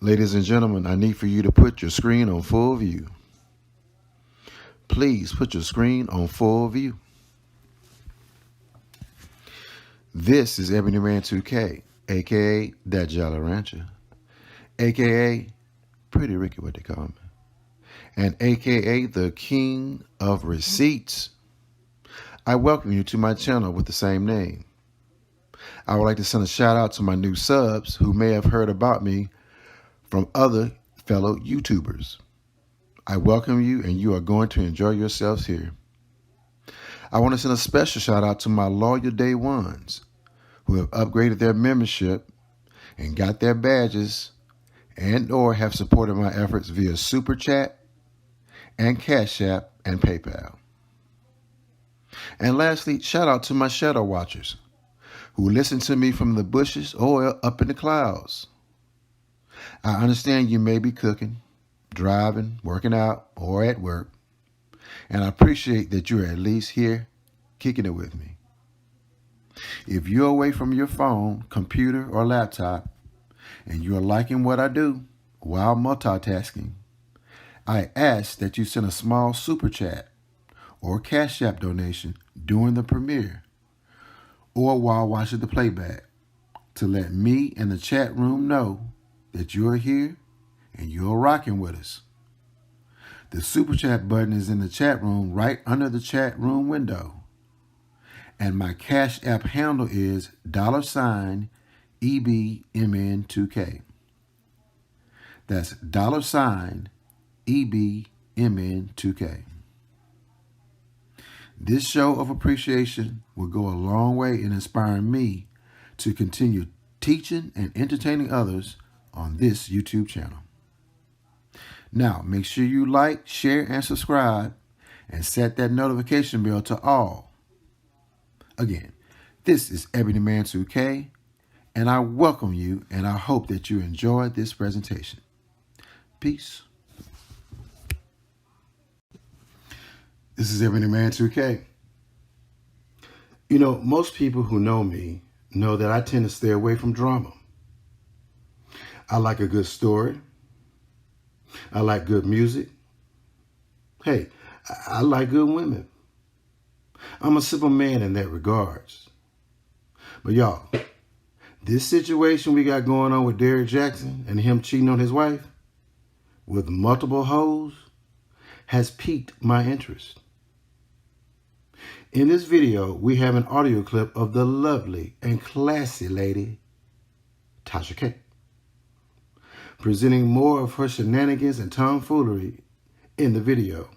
Ladies and gentlemen, I need for you to put your screen on full view. Please put your screen on full view. This is Ebony Man 2K, aka That Jolly Rancher, aka Pretty Ricky, what they call me, and aka the King of Receipts. I welcome you to my channel with the same name. I would like to send a shout out to my new subs who may have heard about me from other fellow YouTubers. I welcome you, and you are going to enjoy yourselves here. I want to send a special shout out to my loyal day ones who have upgraded their membership and got their badges and or have supported my efforts via Super Chat and Cash App and PayPal. And lastly, shout out to my shadow watchers who listen to me from the bushes or up in the clouds. I understand you may be cooking, driving, working out, or at work, and I appreciate that you're at least here kicking it with me. If you're away from your phone, computer, or laptop, and you're liking what I do while multitasking, I ask that you send a small Super Chat or Cash App donation during the premiere or while watching the playback to let me and the chat room know that you're here and you're rocking with us. The Super Chat button is in the chat room right under the chat room window. And my Cash App handle is $EBMN2K. That's $EBMN2K. This show of appreciation will go a long way in inspiring me to continue teaching and entertaining others on this YouTube channel. Now, make sure you like, share, and subscribe, and set that notification bell to all. Again, this is Ebony Man 2K, and I welcome you, and I hope that you enjoyed this presentation. Peace. This is Ebony Man 2K. You know, most people who know me know that I tend to stay away from drama. I like a good story. I like good music. Hey, I like good women. I'm a simple man in that regards. But y'all, this situation we got going on with Derrick JAXN and him cheating on his wife with multiple hoes has piqued my interest. In this video, we have an audio clip of the lovely and classy lady, Tasha K, presenting more of her shenanigans and tomfoolery in the video.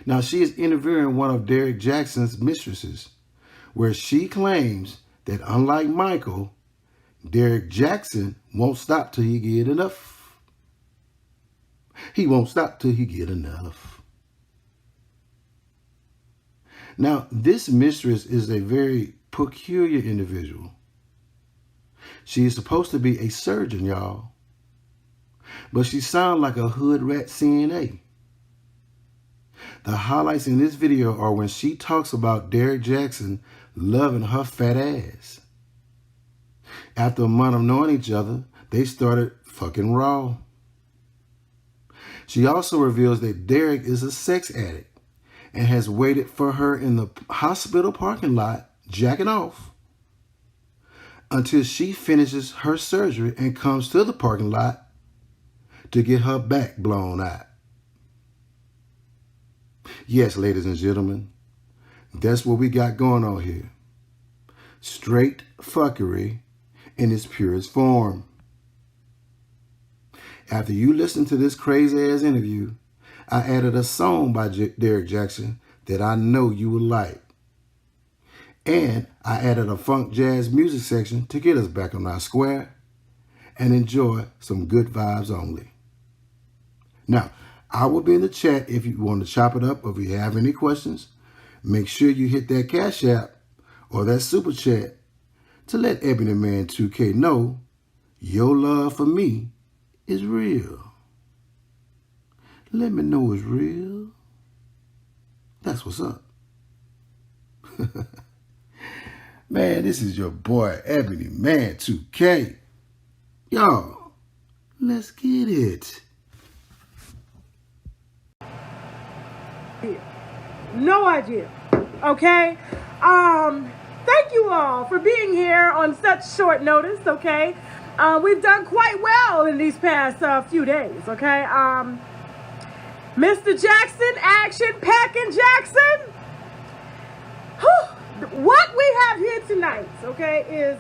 Now, she is interviewing one of Derrick JAXN's mistresses, where she claims that unlike Michael, Derrick JAXN won't stop till he get enough. He won't stop till he get enough. Now, this mistress is a very peculiar individual. She is supposed to be a surgeon, y'all, but she sounds like a hood rat CNA. The highlights in this video are when she talks about Derrick JAXN loving her fat ass. After a month of knowing each other, they started fucking raw. She also reveals that Derrick is a sex addict and has waited for her in the hospital parking lot, jacking off, until she finishes her surgery and comes to the parking lot to get her back blown out. Yes, ladies and gentlemen, that's what we got going on here. Straight fuckery in its purest form. After you listen to this crazy-ass interview, I added a song by Derrick JAXN that I know you will like. And I added a funk jazz music section to get us back on our square and enjoy some good vibes only. Now, I will be in the chat if you want to chop it up or if you have any questions. Make sure you hit that Cash App or that Super Chat to let Ebony Man 2K know your love for me is real. Let me know it's real. That's what's up. Man, this is your boy, Ebony Man 2K. Y'all, Let's get it. No idea. Okay? Thank you all for being here on such short notice, okay? We've done quite well in these past few days, okay? Mr. Jackson, action packing Jackson. What we have here tonight, okay, is,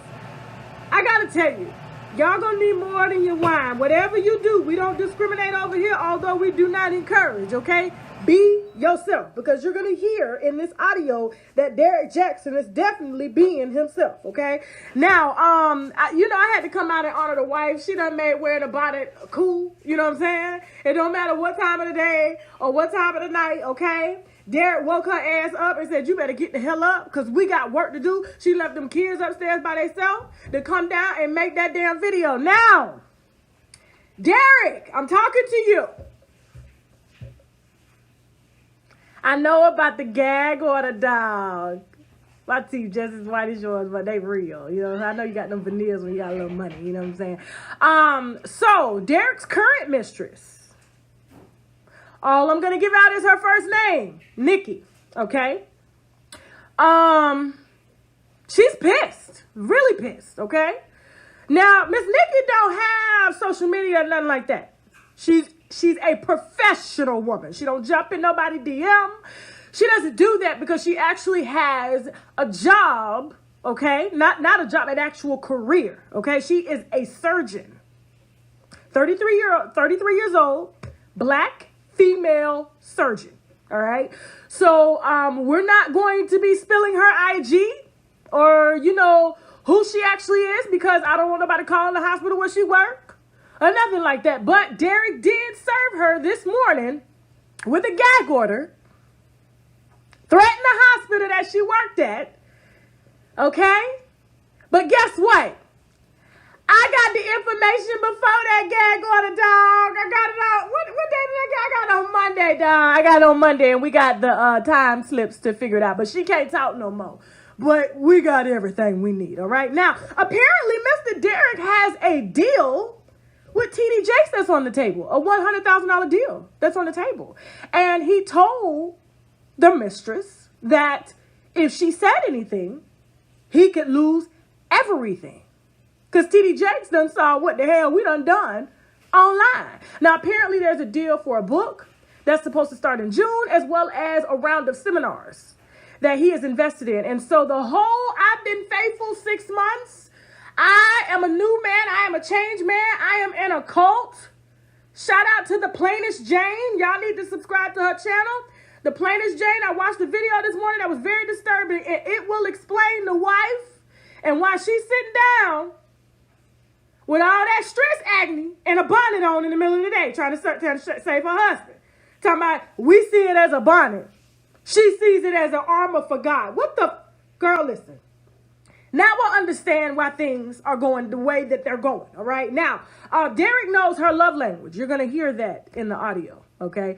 I gotta tell you, y'all gonna need more than your wine. Whatever you do, we don't discriminate over here, although we do not encourage, okay? Be yourself, because you're gonna hear in this audio that Derrick Jackson is definitely being himself, okay? Now, I had to come out and honor the wife. She done made wearing a bonnet cool, you know what I'm saying? It don't matter what time of the day or what time of the night, okay? Derrick woke her ass up and said, you better get the hell up because we got work to do. She left them kids upstairs by themselves to come down and make that damn video. Now, Derrick, I'm talking to you. I know about the gag or the dog. My teeth just as white as yours, but they real. You know, I know you got them veneers when you got a little money. You know what I'm saying? So, Derrick's current mistress. All I'm going to give out is her first name, Nikki, okay? She's pissed, really pissed, okay? Now, Miss Nikki don't have social media or nothing like that. She's a professional woman. She don't jump in nobody's DM. She doesn't do that because she actually has a job, okay? Not a job, an actual career, okay? She is a surgeon. 33 years old, black, female surgeon. All right. So we're not going to be spilling her IG or, who she actually is, because I don't want nobody calling the hospital where she work or nothing like that. But Derrick did serve her this morning with a gag order, threatened the hospital that she worked at. Okay. But guess what? I got the information before that gag order, dog. I got it on. What day did I get? I got it on Monday, dog. I got it on Monday, and we got the time slips to figure it out. But she can't talk no more. But we got everything we need, all right? Now, apparently, Mr. Derrick has a deal with TD Jakes that's on the table, a $100,000 deal that's on the table. And he told the mistress that if she said anything, he could lose everything. Because TD Jakes done saw what the hell we done online. Now, apparently there's a deal for a book that's supposed to start in June, as well as a round of seminars that he is invested in. And so the whole I've been faithful 6 months, I am a new man, I am a changed man, I am in a cult. Shout out to the Plainest Jane. Y'all need to subscribe to her channel. The Plainest Jane, I watched the video this morning that was very disturbing. And it will explain the wife and why she's sitting down with all that stress agony and a bonnet on in the middle of the day, trying to save her husband. Talking about, we see it as a bonnet. She sees it as an armor for God. What the? Girl, listen. Now we'll understand why things are going the way that they're going, all right? Now, Derrick knows her love language. You're going to hear that in the audio, okay?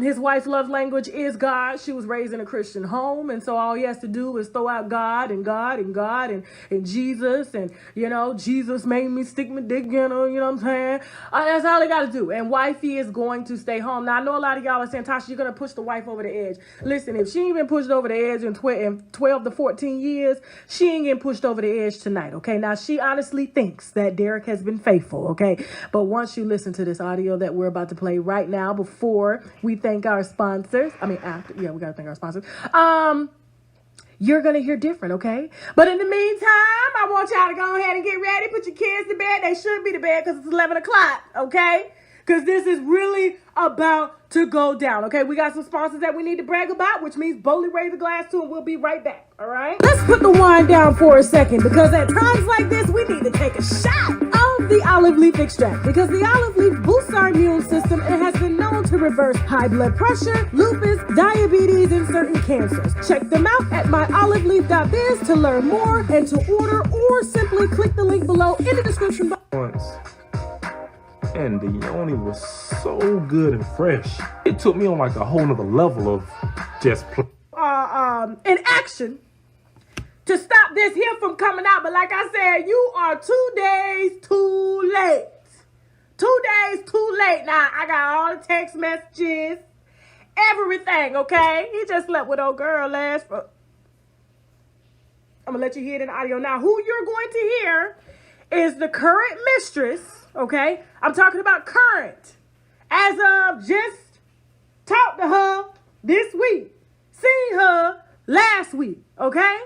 His wife's love language is God. She was raised in a Christian home, and so all he has to do is throw out God and God and God and Jesus, and, Jesus made me stick my dick in her, you know what I'm saying? That's all he got to do, and wifey is going to stay home. Now, I know a lot of y'all are saying, Tasha, you're going to push the wife over the edge. Listen, if she ain't been pushed over the edge in 12 to 14 years, she ain't getting pushed over the edge tonight, okay? Now, she honestly thinks that Derrick has been faithful, okay? But once you listen to this audio that we're about to play right now, before we thank our sponsors, we got to thank our sponsors, you're going to hear different, okay? But in the meantime, I want y'all to go ahead and get ready, put your kids to bed. They should be to bed because it's 11 o'clock, okay? Because this is really about to go down, okay? We got some sponsors that we need to brag about, which means boldly raise a glass to, and we'll be right back, all right? Let's put the wine down for a second, because at times like this, we need to take a shot of the olive leaf extract, because the olive leaf boosts our immune system and has been known to reverse high blood pressure, lupus, diabetes, and certain cancers. Check them out at myoliveleaf.biz to learn more and to order, or simply click the link below in the description box. And the yoni was so good and fresh. It took me on like a whole nother level of just in action to stop this here from coming out. But like I said, you are 2 days too late. 2 days too late now. I got all the text messages, everything, okay? He just slept with old girl last. I'm going to let you hear it in the audio now. Who you're going to hear is the current mistress, okay? I'm talking about current. As of just talked to her this week. Seen her last week, okay?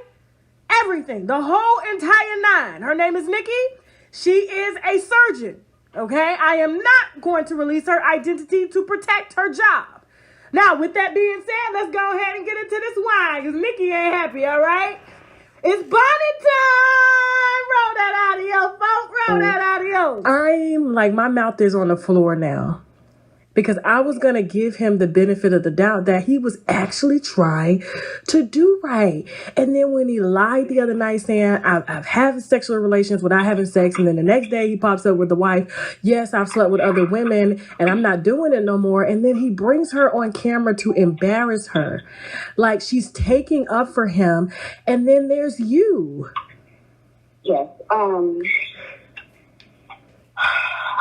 Everything, the whole entire nine. Her name is Nikki. She is a surgeon, okay? I am not going to release her identity to protect her job. Now, with that being said, let's go ahead and get into this wine, because Nikki ain't happy, all right? It's bonnet time! Roll that audio, folks. Roll that audio. I'm like, my mouth is on the floor now. Because I was going to give him the benefit of the doubt that he was actually trying to do right. And then when he lied the other night saying, I've had sexual relations without having sex. And then the next day he pops up with the wife. Yes, I've slept with other women and I'm not doing it no more. And then he brings her on camera to embarrass her. Like she's taking up for him. And then there's you. Yes.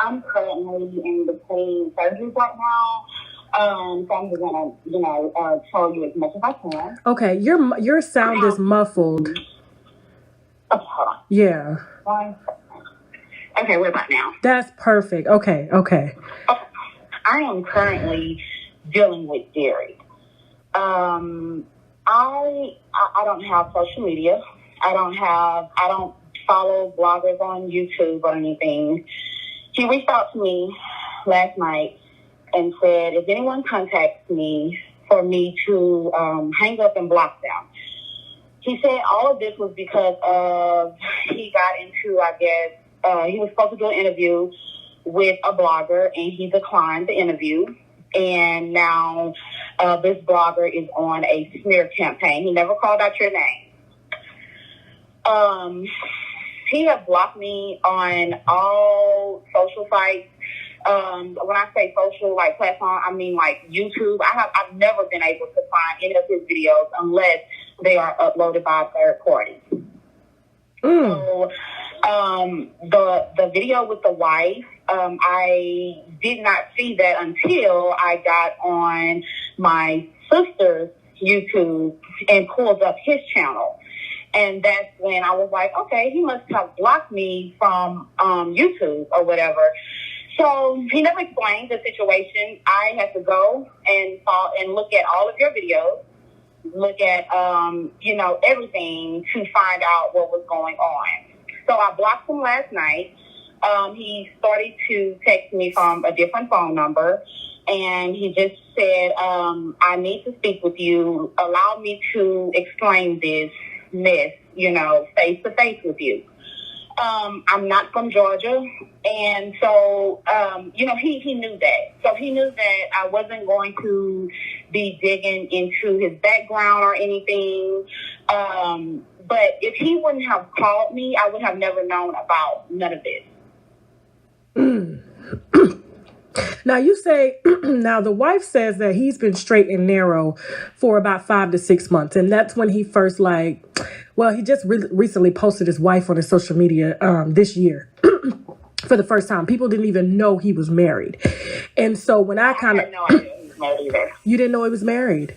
I'm currently in between surgeries right now. So I'm just gonna, tell you as much as I can. Okay, your sound is muffled. Okay, hold on. Yeah. Okay, what about now? That's perfect. Okay. I am currently dealing with DERRICK. I don't have social media. I don't follow bloggers on YouTube or anything. He reached out to me last night and said, if anyone contacts me, for me to hang up and block them. He said all of this was because of, he got into, I guess, he was supposed to do an interview with a blogger and he declined the interview. And now this blogger is on a smear campaign. He never called out your name. He has blocked me on all social sites. When I say social, like platform, I mean like YouTube. I've never been able to find any of his videos unless they are uploaded by a third party. So the video with the wife, I did not see that until I got on my sister's YouTube and pulled up his channel. And that's when I was like, okay, he must have blocked me from YouTube or whatever. So he never explained the situation. I had to go and look at all of your videos, look at, everything to find out what was going on. So I blocked him last night. He started to text me from a different phone number. And he just said, I need to speak with you. Allow me to explain this mess, face to face with you. I'm not from Georgia. And so, he knew that. So he knew that I wasn't going to be digging into his background or anything. But if he wouldn't have called me, I would have never known about none of this. Now you say, now the wife says that he's been straight and narrow for about 5 to 6 months. And that's when he first he just recently posted his wife on his social media this year for the first time. People didn't even know he was married. And so when I had no idea he was married either. You didn't know he was married?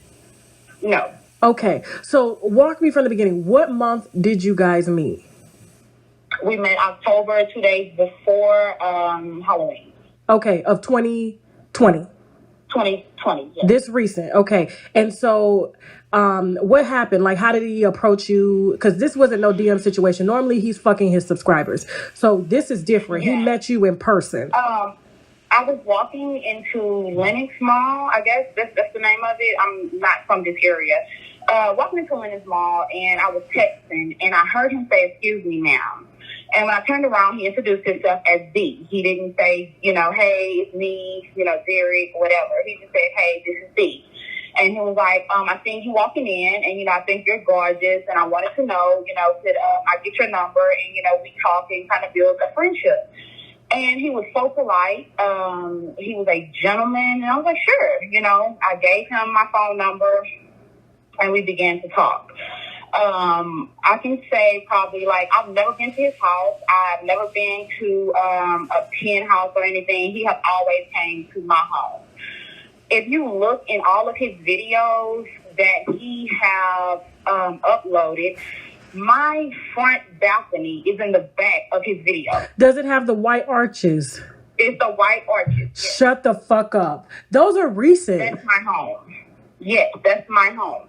No. Okay. So walk me from the beginning. What month did you guys meet? We met October, 2 days before Halloween. Okay, of 2020. 2020, yes. This recent, okay. And so, what happened? Like, how did he approach you? Because this wasn't no DM situation. Normally, he's fucking his subscribers. So this is different. Yeah. He met you in person. I was walking into Lenox Mall. I guess that's the name of it. I'm not from this area. Walking into Lenox Mall, and I was texting, and I heard him say, "Excuse me, ma'am." And when I turned around, he introduced himself as D. He didn't say, hey, it's me, DERRICK, whatever. He just said, hey, this is D. And he was like, I seen you walking in, and, I think you're gorgeous, and I wanted to know, could I get your number, and, we talk and kind of build a friendship. And he was so polite. He was a gentleman, and I was like, sure. I gave him my phone number, and we began to talk. I can say probably like I've never been to his house. I've never been to a penthouse or anything. He has always came to my home. If you look in all of his videos that he have uploaded, my front balcony is in the back of his video. Does it have the white arches? It's the white arches. Yes. Shut the fuck up. Those are recent. That's my home. Yes, that's my home.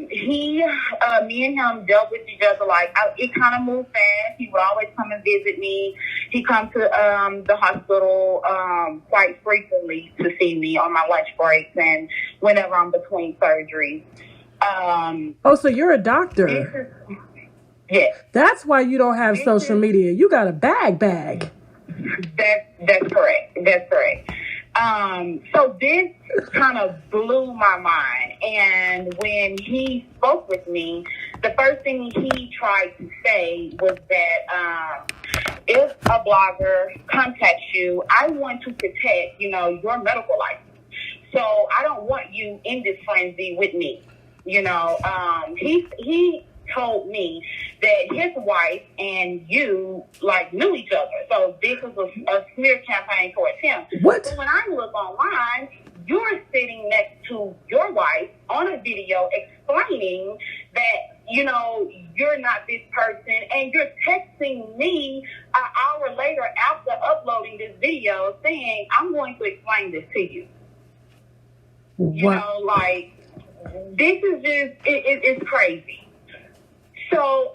Me and him dealt with each other like it kind of moved fast. He would always come and visit me. He come to the hospital quite frequently to see me on my lunch breaks and whenever I'm between surgeries. So you're a doctor. Yes. That's why you don't have social media. You got a bag. That's correct. That's correct. So this kind of blew my mind. And when he spoke with me, the first thing he tried to say was that if a blogger contacts you, I want to protect, your medical license. So I don't want you in this frenzy with me. He told me that his wife and you knew each other. So this was a smear campaign towards him. What? So when I look online, you're sitting next to your wife on a video explaining that, you're not this person, and you're texting me an hour later after uploading this video saying, I'm going to explain this to you. What? This is just, it's crazy. So,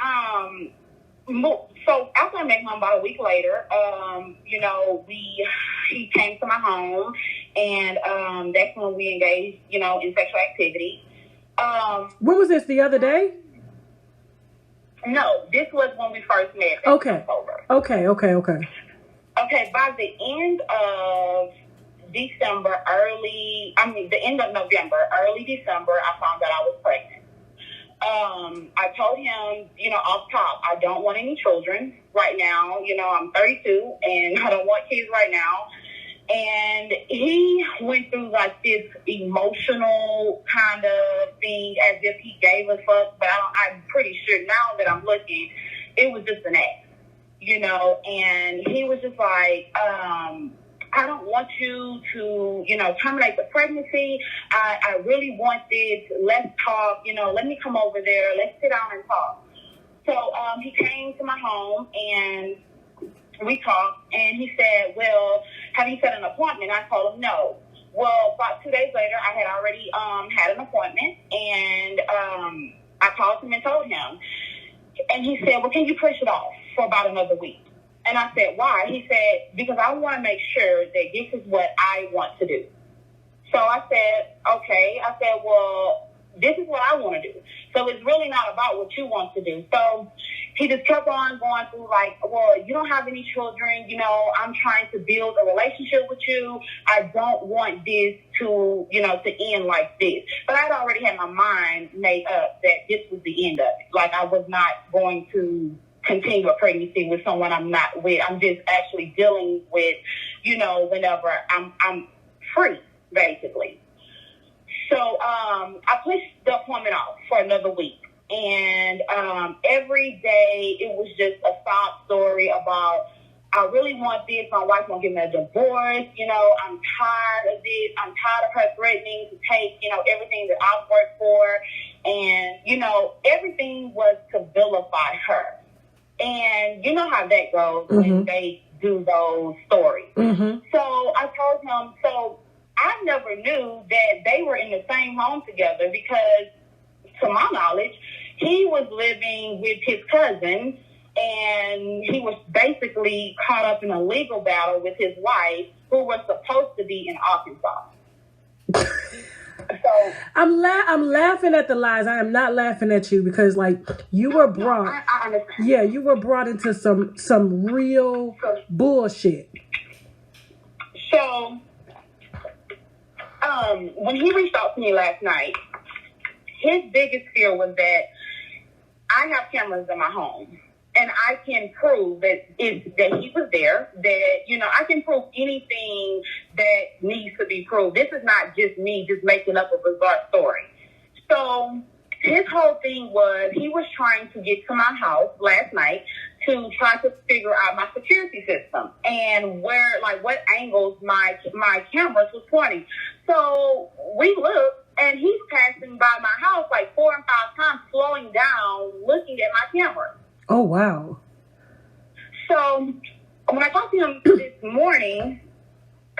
so after I met him about a week later, he came to my home, and that's when we engaged, in sexual activity. When was this? The other day? No, this was when we first met. Okay. Okay. Okay, by the end of December, the end of November, early December, I found that I was pregnant. I told him, off top, I don't want any children right now. I'm 32 and I don't want kids right now. And he went through this emotional kind of thing as if he gave a fuck, but I'm pretty sure now that I'm looking, it was just an act, and he was just like, I don't want you to, terminate the pregnancy. I really want this. Let's talk. Let me come over there. Let's sit down and talk. So he came to my home and we talked. And he said, well, have you set an appointment? I told him no. Well, about 2 days later, I had already had an appointment. And I called him and told him. And he said, well, can you push it off for about another week? And I said, why? He said, because I want to make sure that this is what I want to do. So I said, okay. I said, well, this is what I want to do. So it's really not about what you want to do. So he just kept on going through well, you don't have any children. I'm trying to build a relationship with you. I don't want this to, to end like this. But I'd already had my mind made up that this was the end of it. I was not going to continue a pregnancy with someone I'm not with. I'm just actually dealing with, whenever I'm free, basically. So I pushed the appointment off for another week. And every day it was just a sob story about, I really want this. My wife won't give me a divorce. I'm tired of this. I'm tired of her threatening to take, everything that I've worked for. And, everything was to vilify her. And you know how that goes when they do those stories. Mm-hmm. So I told him, so I never knew that they were in the same home together because, to my knowledge, he was living with his cousin and he was basically caught up in a legal battle with his wife who was supposed to be in Arkansas. So I'm laughing at the lies. I am not laughing at you because you were brought. I understand. Yeah, you were brought into some real bullshit. So when he reached out to me last night, his biggest fear was that I have cameras in my home. And I can prove that he was there, that, I can prove anything that needs to be proved. This is not just me just making up a bizarre story. So his whole thing was he was trying to get to my house last night to try to figure out my security system and where, like, what angles my cameras was pointing. So we looked, and he's passing by my house like 4 and 5 times, slowing down, looking at my camera. Oh, wow. So when I talked to him this morning,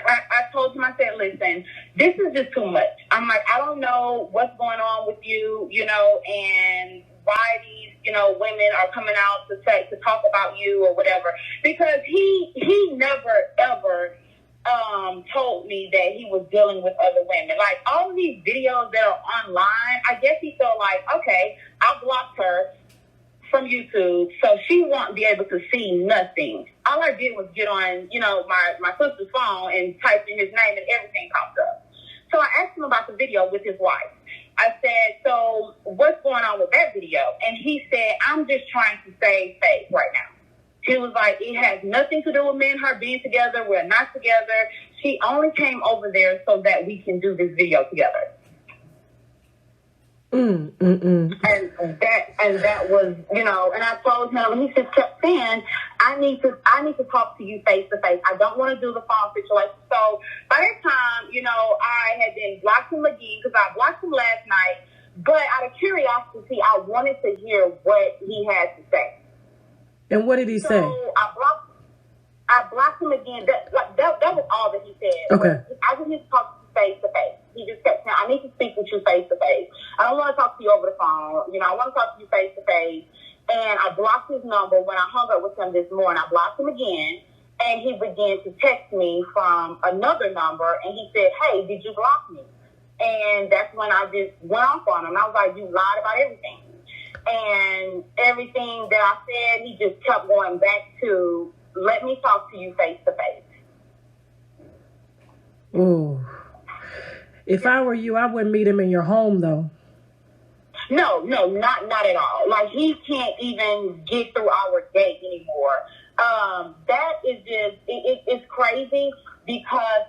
I told him, I said, listen, this is just too much. I'm like, I don't know what's going on with you, you know, and why these, you know, women are coming out to talk about you or whatever. Because he never, ever told me that he was dealing with other women. Like, all of these videos that are online, I guess he felt like, okay, I blocked her from YouTube, so she won't be able to see nothing. All I did was get on, you know, my sister's phone and type in his name, and everything popped up. So I asked him about the video with his wife. I said, so what's going on with that video? And he said, I'm just trying to save face right now. He was like, it has nothing to do with me and her being together. We're not together. She only came over there so that we can do this video together. And that was, you know, and I told him, and he just kept saying, I need to talk to you face to face. I don't want to do the phone situation. So by that time, you know, I had been blocked him again because I blocked him last night. But out of curiosity, I wanted to hear what he had to say. And what did he say? So I blocked him again. That was all that he said. Okay. I just need to talk to you face to face. He just kept saying, I need to speak with you face to face. I don't want to talk to you over the phone. You know, I want to talk to you face to face. And I blocked his number when I hung up with him this morning. I blocked him again. And he began to text me from another number. And he said, hey, did you block me? And that's when I just went off on him. I was like, you lied about everything. And everything that I said, he just kept going back to, let me talk to you face to face. Ooh. If I were you, I wouldn't meet him in your home, though. No, not at all. Like, he can't even get through our gate anymore. That is just, it's crazy because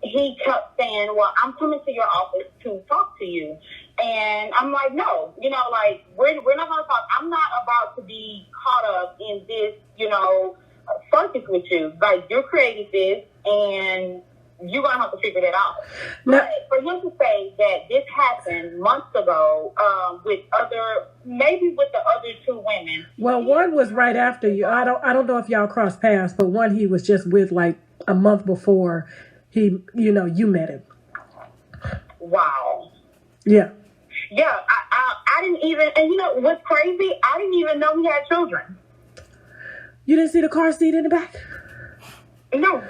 he kept saying, well, I'm coming to your office to talk to you. And I'm like, no, you know, like, we're not going to talk. I'm not about to be caught up in this, you know, circus with you. Like, you created this, and you're going to have to figure that out. No. But for him to say that this happened months ago maybe with the other 2 women. Well, one was right after you. I don't know if y'all crossed paths, but one he was just with like a month before he, you know, you met him. Wow. Yeah. Yeah, I didn't even, and you know what's crazy? I didn't even know he had children. You didn't see the car seat in the back? No.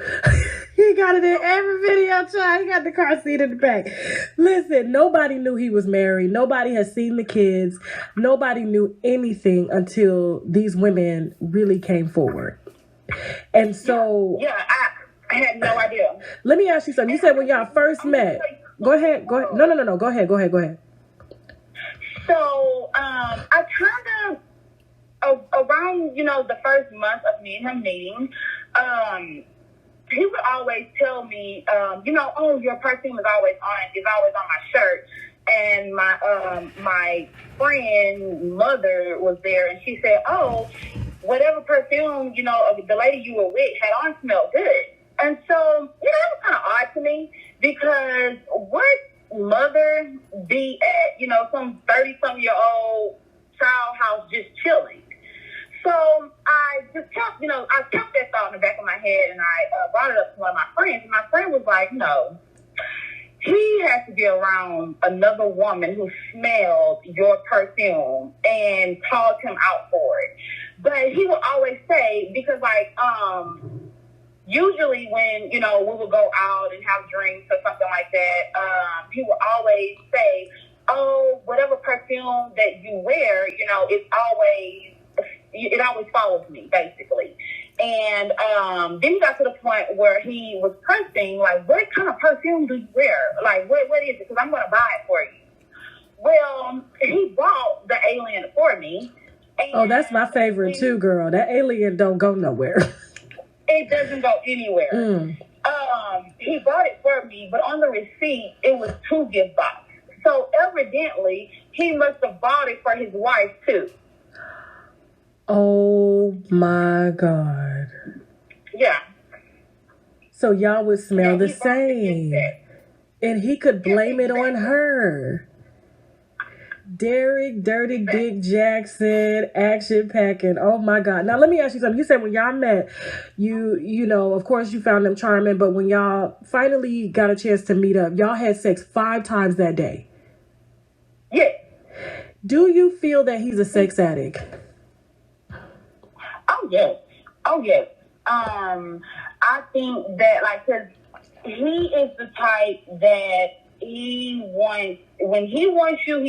He got it in every video, child. He got the car seat in the back. Listen, nobody knew he was married. Nobody had seen the kids. Nobody knew anything until these women really came forward. And so... Yeah, I had no idea. Let me ask you something. You said when y'all first met... Go ahead. No. Go ahead. So, I kind of, around, you know, the first month of me and him meeting, he would always tell me, you know, oh, your perfume is always on my shirt. And my friend mother was there, and she said, oh, whatever perfume, you know, the lady you were with had on smelled good. And so, you know, it was kind of odd to me, because what mother be at, you know, some 30-some-year-old child house just chilling? So I just kept, you know, I kept that thought in the back of my head, and I brought it up to one of my friends. And my friend was like, no, he has to be around another woman who smelled your perfume and called him out for it. But he would always say, because like, usually when, you know, we would go out and have drinks or something like that, he would always say, oh, whatever perfume that you wear, you know, it always follows me, basically. And then he got to the point where he was pressing, like, what kind of perfume do you wear? Like, what is it? Because I'm going to buy it for you. Well, he bought the Alien for me. Oh, that's my favorite too, girl. That Alien don't go nowhere. It doesn't go anywhere. He bought it for me, but on the receipt, it was 2 gift boxes. So ever evidently he must have bought it for his wife too. Oh my God. Yeah. So y'all would smell the he bought it same. instead. And he could blame it on exactly. her. Derrick, Dirty Dick Jackson, action packing. Oh my God. Now let me ask you something. You said when y'all met, you know, of course you found them charming, but when y'all finally got a chance to meet up, y'all had sex 5 times that day. Yeah. Do you feel that he's a sex addict? Oh yes. Oh yes. I think that like, cause he is the type that when he wants you, and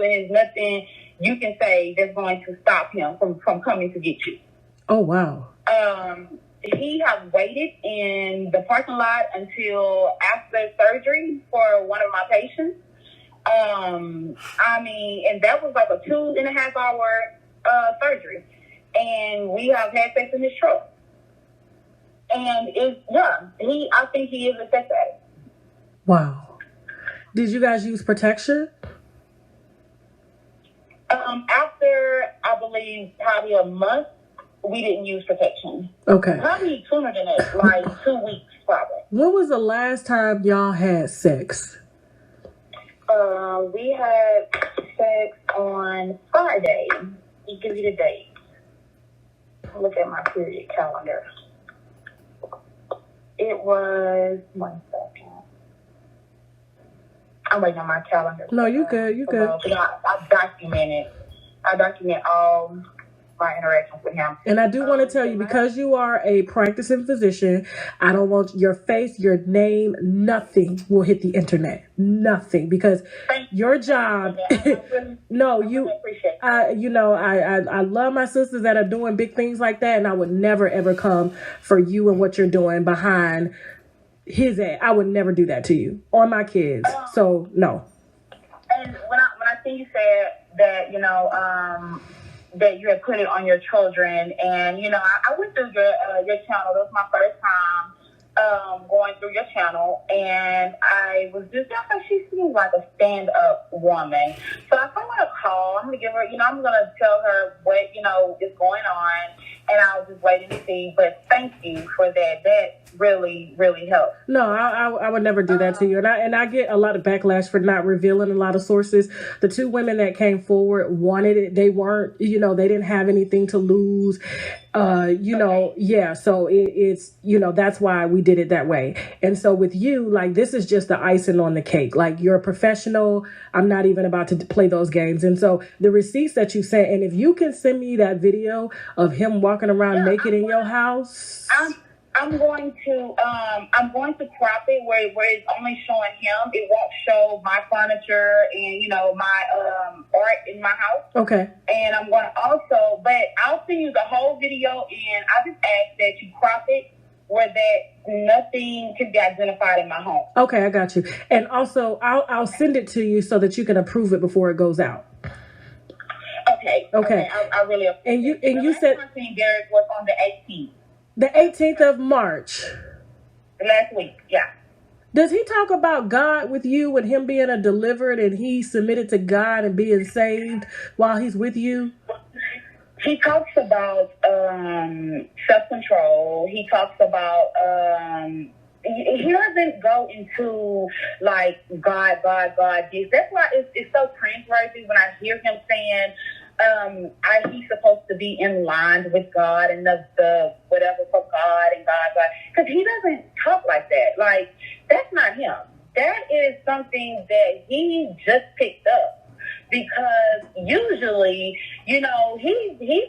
there's nothing you can say that's going to stop him from coming to get you. Oh wow. He has waited in the parking lot until after surgery for one of my patients. I mean, and that was like a 2.5 hour surgery, and we have had sex in his truck. And I think he is a sex addict. Wow. Did you guys use protection? After, I believe, probably a month, we didn't use protection. Okay. Probably sooner than that, like 2 weeks, probably. When was the last time y'all had sex? We had sex on Friday. I'll give you the date. Look at my period calendar. It was 1 second. I'm waiting on my calendar. No, you good. You good. I document all my interactions with him. And I do want to tell you, because you are a practicing physician, I don't want your face, your name, nothing will hit the internet. Nothing. Because your job, no, you, I love my sisters that are doing big things like that. And I would never, ever come for you and what you're doing behind his ass. I would never do that to you or my kids. So, no. And when I see you said that, that you had put it on your children, and I went through your channel. That was my first time going through your channel, and I was just like, she seems like a stand-up woman. So I'm gonna call. I'm gonna give her. I'm gonna tell her what is going on, and I was just waiting to see. But thank you for that. That really, really helped. No, I would never do that to you. And I get a lot of backlash for not revealing a lot of sources. The 2 women that came forward wanted it. They weren't, they didn't have anything to lose. So it's, that's why we did it that way. And so with you, like, this is just the icing on the cake. Like, you're a professional. I'm not even about to play those games. And so the receipts that you sent, and if you can send me that video of him walking around naked in your house. I'm going to crop it where it's only showing him. It won't show my furniture and my art in my house. Okay. And I'm going to also, but I'll send you the whole video, and I just ask that you crop it where that nothing can be identified in my home. Okay, I got you. And also, I'll send it to you so that you can approve it before it goes out. Okay. I really appreciate it. You said Derrick was on the 18th. The 18th of March. Last week, yeah. Does he talk about God with you and him being a delivered and he submitted to God and being saved while he's with you? He talks about self-control. He talks about he doesn't go into like God this. That's why it's so cringeworthy when I hear him saying he's supposed to be in line with God and the whatever for God and God. Because he doesn't talk like that. Like, that's not him. That is something that he just picked up. Because usually, he's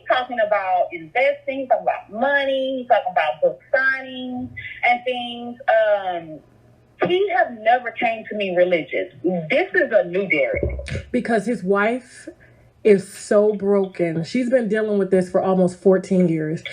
talking about investing, he's talking about money, he's talking about book signings and things. He has never came to me religious. This is a new Derrick. Because his wife is so broken. She's been dealing with this for almost 14 years.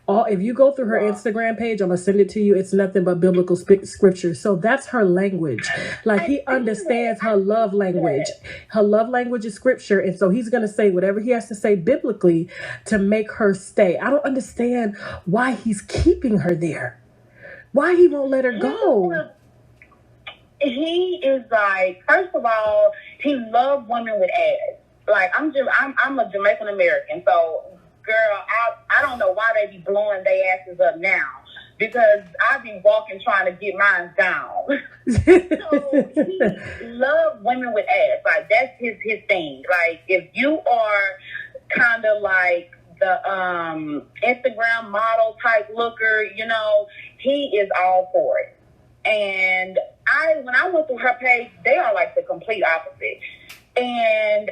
If you go through her Instagram page, I'm going to send it to you. It's nothing but biblical scripture. So that's her language. Like, he understands her love language. Her love language is scripture. And so he's going to say whatever he has to say biblically to make her stay. I don't understand why he's keeping her there. Why he won't let her go. He is like, first of all, he loved women with ass. Like, I'm a Jamaican American, so girl, I don't know why they be blowing their asses up now, because I be walking trying to get mine down. So he loved women with ass. Like, that's his thing. Like, if you are kind of like the Instagram model type looker, you know, he is all for it. And when I went through her page, they are like the complete opposite. And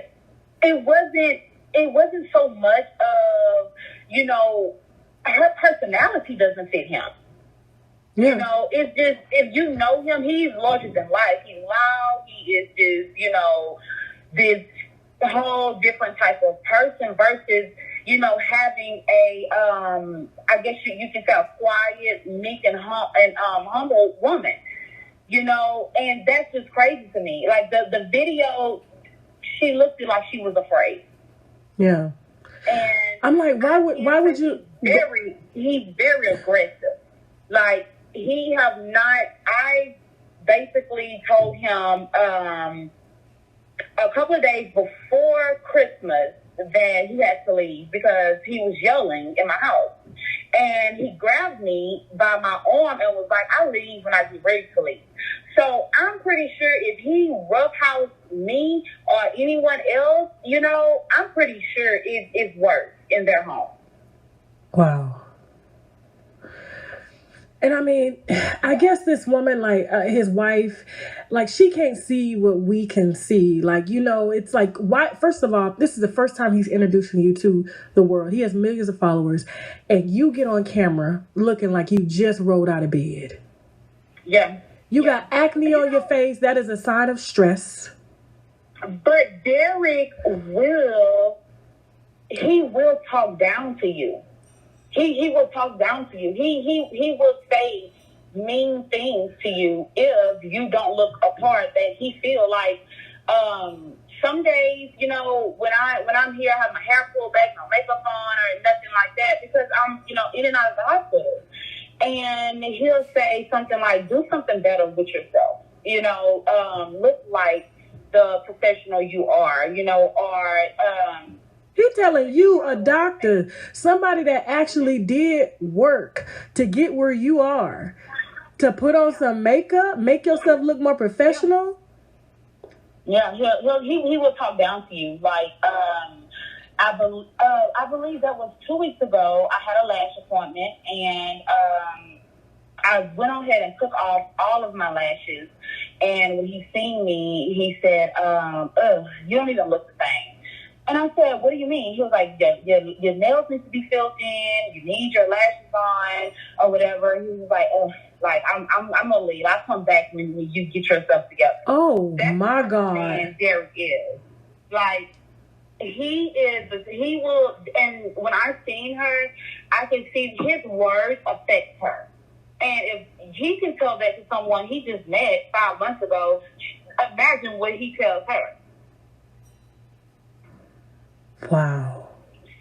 it wasn't so much of, you know, her personality doesn't fit him. Yeah. You know, it's just, if you know him, he's larger than life. He's loud. He is just, you know, this whole different type of person versus, you know, having a, I guess you can say a quiet, meek, and humble woman, you know, and that's just crazy to me. Like, the video, she looked like she was afraid. Yeah. And I'm like, why would you? He's very aggressive. Like, I basically told him a couple of days before Christmas that he had to leave because he was yelling in my house. And he grabbed me by my arm and was like, I'll leave when I get ready to leave. So I'm pretty sure if he roughhoused me or anyone else, you know, I'm pretty sure it's worse in their home. Wow. And I mean, I guess this woman, like his wife, like she can't see what we can see. Like, you know, it's like, why? First of all, this is the first time he's introducing you to the world. He has millions of followers, and you get on camera looking like you just rolled out of bed. Yeah. You got acne on your face. That is a sign of stress. But Derrick will talk down to you. He will talk down to you. He will say mean things to you if you don't look apart. That he feel like some days, you know, when I'm here, I have my hair pulled back, no makeup on, or nothing like that, because I'm, you know, in and out of the hospital. And he'll say something like, "Do something better with yourself. You know, look like the professional you are. You know, or." He's telling you, a doctor, somebody that actually did work to get where you are, to put on some makeup, make yourself look more professional. Yeah, he will talk down to you. Like, I believe that was 2 weeks ago. I had a lash appointment, and I went on ahead and took off all of my lashes. And when he seen me, he said, "You don't even look the same." And I said, "What do you mean?" He was like, your nails need to be filled in. You need your lashes on, or whatever. He was like, "Oh, like I'm gonna leave. I'll come back when you get yourself together." Oh, that's my God! And Derrick is like, he will. And when I seen her, I can see his words affect her. And if he can tell that to someone he just met 5 months ago, imagine what he tells her. Wow.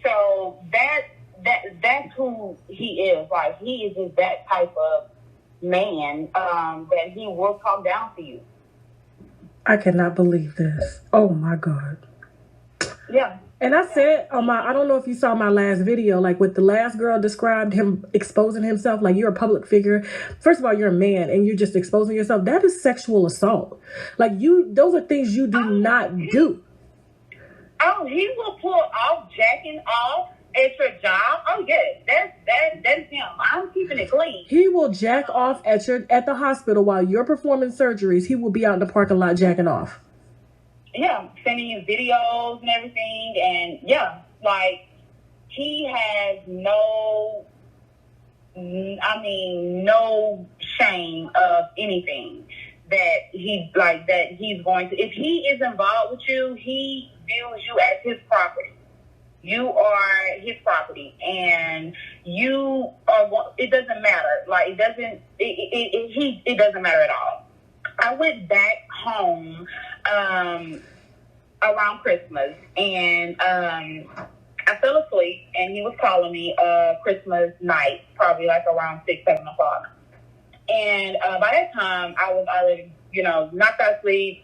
So that's who he is. Like, he is just that type of man that he will talk down to you. I cannot believe this. Oh my God. Yeah. And I said I don't know if you saw my last video, like what the last girl described him exposing himself, like you're a public figure. First of all, you're a man and you're just exposing yourself. That is sexual assault. Like, those are things you do not do. Oh, he will pull off jacking off at your job. Oh yeah, that's him. I'm keeping it clean. He will jack off at the hospital while you're performing surgeries. He will be out in the parking lot jacking off. Yeah, sending you videos and everything, and yeah, like, he has no shame of anything that he's going to. If he is involved with you, he views you as his property. You are his property, and you are. It doesn't matter. Like, it doesn't matter at all. I went back home around Christmas, and I fell asleep, and he was calling me Christmas night, probably like around 6-7 o'clock. And by that time, I was already, knocked out sleep,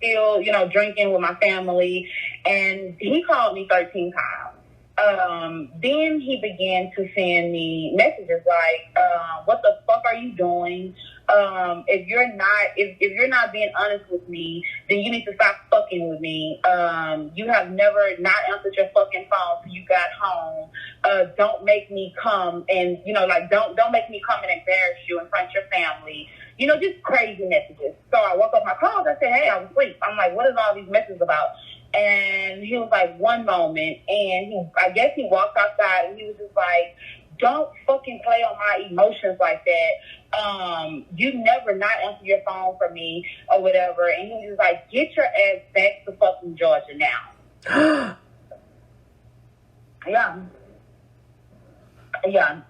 still, you know, drinking with my family, and he called me 13 times. Then he began to send me messages like, what the fuck are you doing? If you're not being honest with me, then you need to stop fucking with me. You have never not answered your fucking phone till you got home. Don't make me come and, you know, like, don't make me come and embarrass you in front of your family. You know, just crazy messages. So I woke up my calls. I said, hey, I was asleep. I'm like, what is all these messages about? And he was like, one moment. And I guess he walked outside and he was just like, don't fucking play on my emotions like that. You never not answer your phone for me or whatever. And he was just like, get your ass back to fucking Georgia now. Yeah.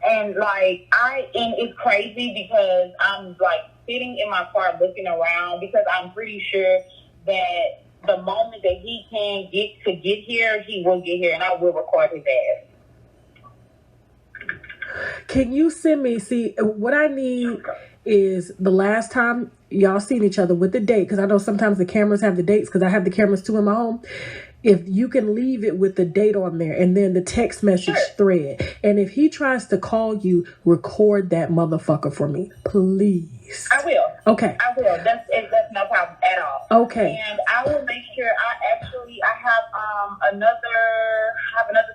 And like, and it's crazy because I'm like sitting in my car looking around because I'm pretty sure that the moment that he can get here, he will get here and I will record his ass. Can you send me, see, what I need is the last time y'all seen each other with the date, because I know sometimes the cameras have the dates, because I have the cameras too in my home. If you can leave it with the date on there and then the text message thread. And if he tries to call you, record that motherfucker for me, please. I will. Okay. I will. That's no problem at all. Okay. And I will make sure I have another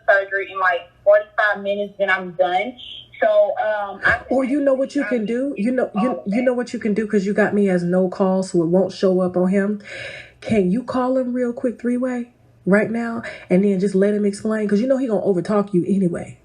surgery in like 45 minutes, then I'm done. So or you know what you can do? You know what you can do, because you got me as no call, so it won't show up on him. Can you call him real quick 3-way right now and then just let him explain? Because you know he gonna overtalk you anyway.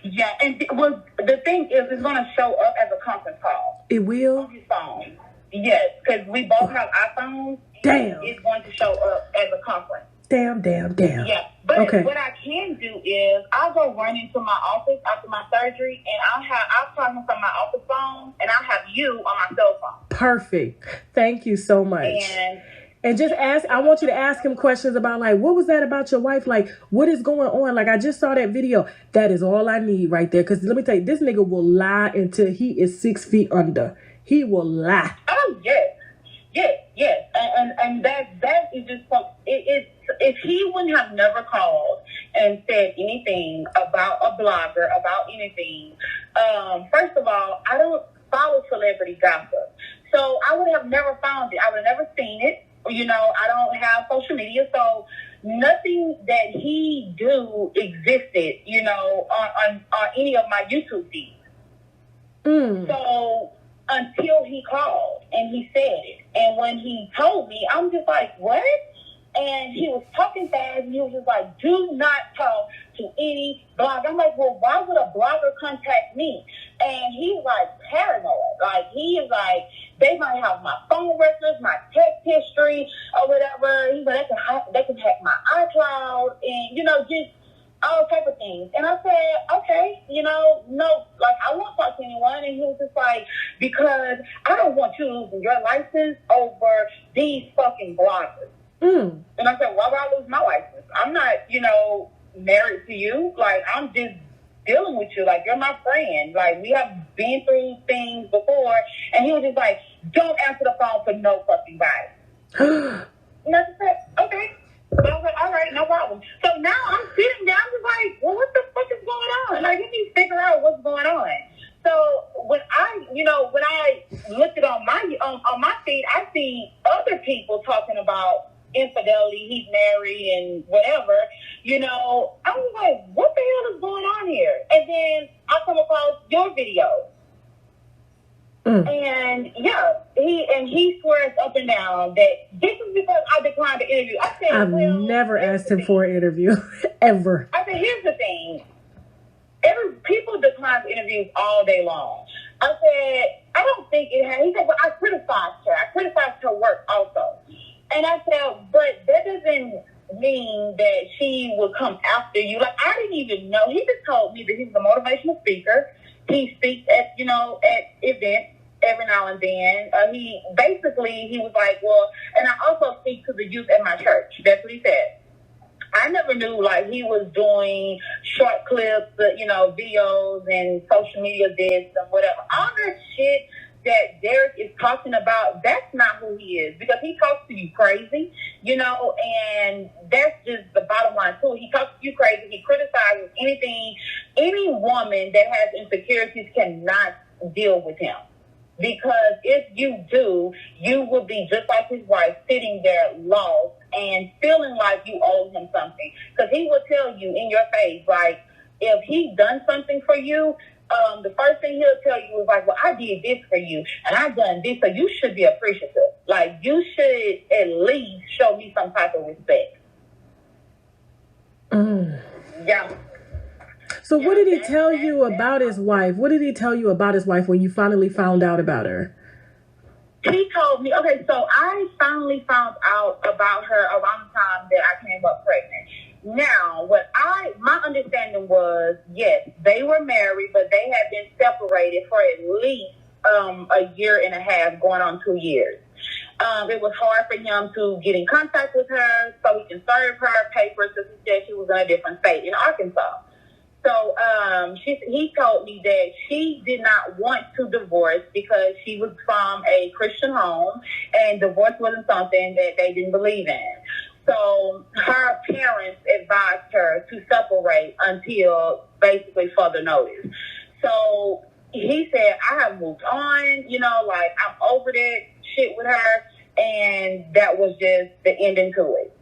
Yeah, and the thing is, it's gonna show up as a conference call. It will? On his phone. Yes, because we both have iPhones. Damn. It's going to show up as a conference. Damn. Yeah, but okay. What I can do is I'll go run into my office after my surgery, and I'll call him from my office phone, and I'll have you on my cell phone. Perfect. Thank you so much. And just ask, I want you to ask him questions about, like, what was that about your wife? Like, what is going on? Like, I just saw that video. That is all I need right there. Because let me tell you, this nigga will lie until he is 6 feet under. He will lie. Oh, yes. And that is just, if he wouldn't have never called and said anything about a blogger, about anything, first of all, I don't follow celebrity gossip. So I would have never found it. I would have never seen it. You know, I don't have social media, so nothing that he do existed, you know, on any of my YouTube feeds. So until he called and he said it, and when he told me, I'm just like, what? And he was talking fast, and he was just like, do not talk to any blogger. I'm like, well, why would a blogger contact me? And he's like paranoid. Like, he is like, they might have my phone records, my text history, or whatever. He's like, they can hack my iCloud, and, you know, just all type of things. And I said, okay, you know, no, like, I won't talk to anyone. And he was just like, because I don't want you losing your license over these fucking bloggers. And I said, why would I lose my license? I'm not, you know, married to you. Like, I'm just dealing with you. Like, you're my friend. Like, we have been through things before. And he was just like, don't answer the phone for no fucking body. And I just said, okay. So I was like, all right, no problem. So now I'm sitting down just like, well, what the fuck is going on? Like, let me figure out what's going on. So when I looked it on my feed, I see other people talking about infidelity, he's married and whatever, you know. I was like, what the hell is going on here? And then I come across your video. And yeah, he swears up and down that this is because I declined the interview. I said, I've never asked him for an interview ever. I said, here's the thing. People decline interviews all day long. I said, I don't think it had. He said, but I criticized her. I criticized her work also. And I said, but that doesn't mean that she would come after you. Like, I didn't even know. He just told me that he's a motivational speaker. He speaks at events every now and then. He was like, well, and I also speak to the youth at my church. That's what he said. I never knew, like, he was doing short clips, videos and social media this and whatever. All that shit that Derrick is talking about, that's not who he is, because he talks to you crazy, you know, and that's just the bottom line too. He talks to you crazy. He criticizes anything. Any woman that has insecurities cannot deal with him. Because if you do, you will be just like his wife, sitting there lost and feeling like you owe him something. Because he will tell you in your face, like, if he's done something for you, the first thing he'll tell you is like, well, I did this for you, and I've done this, so you should be appreciative. Like, you should at least show me some type of respect. Yeah. So what did he tell you about his wife? What did he tell you about his wife when you finally found out about her? He told me, okay, so I finally found out about her around the time that I came up pregnant. Now, my understanding was, yes, they were married, but they had been separated for at least a year and a half, going on 2 years. It was hard for him to get in contact with her so he can serve her papers, because he said she was in a different state in Arkansas. So he told me that she did not want to divorce because she was from a Christian home, and divorce wasn't something that they didn't believe in. So her parents advised her to separate until basically further notice. So he said, I have moved on, you know, like, I'm over that shit with her, and that was just the ending to it.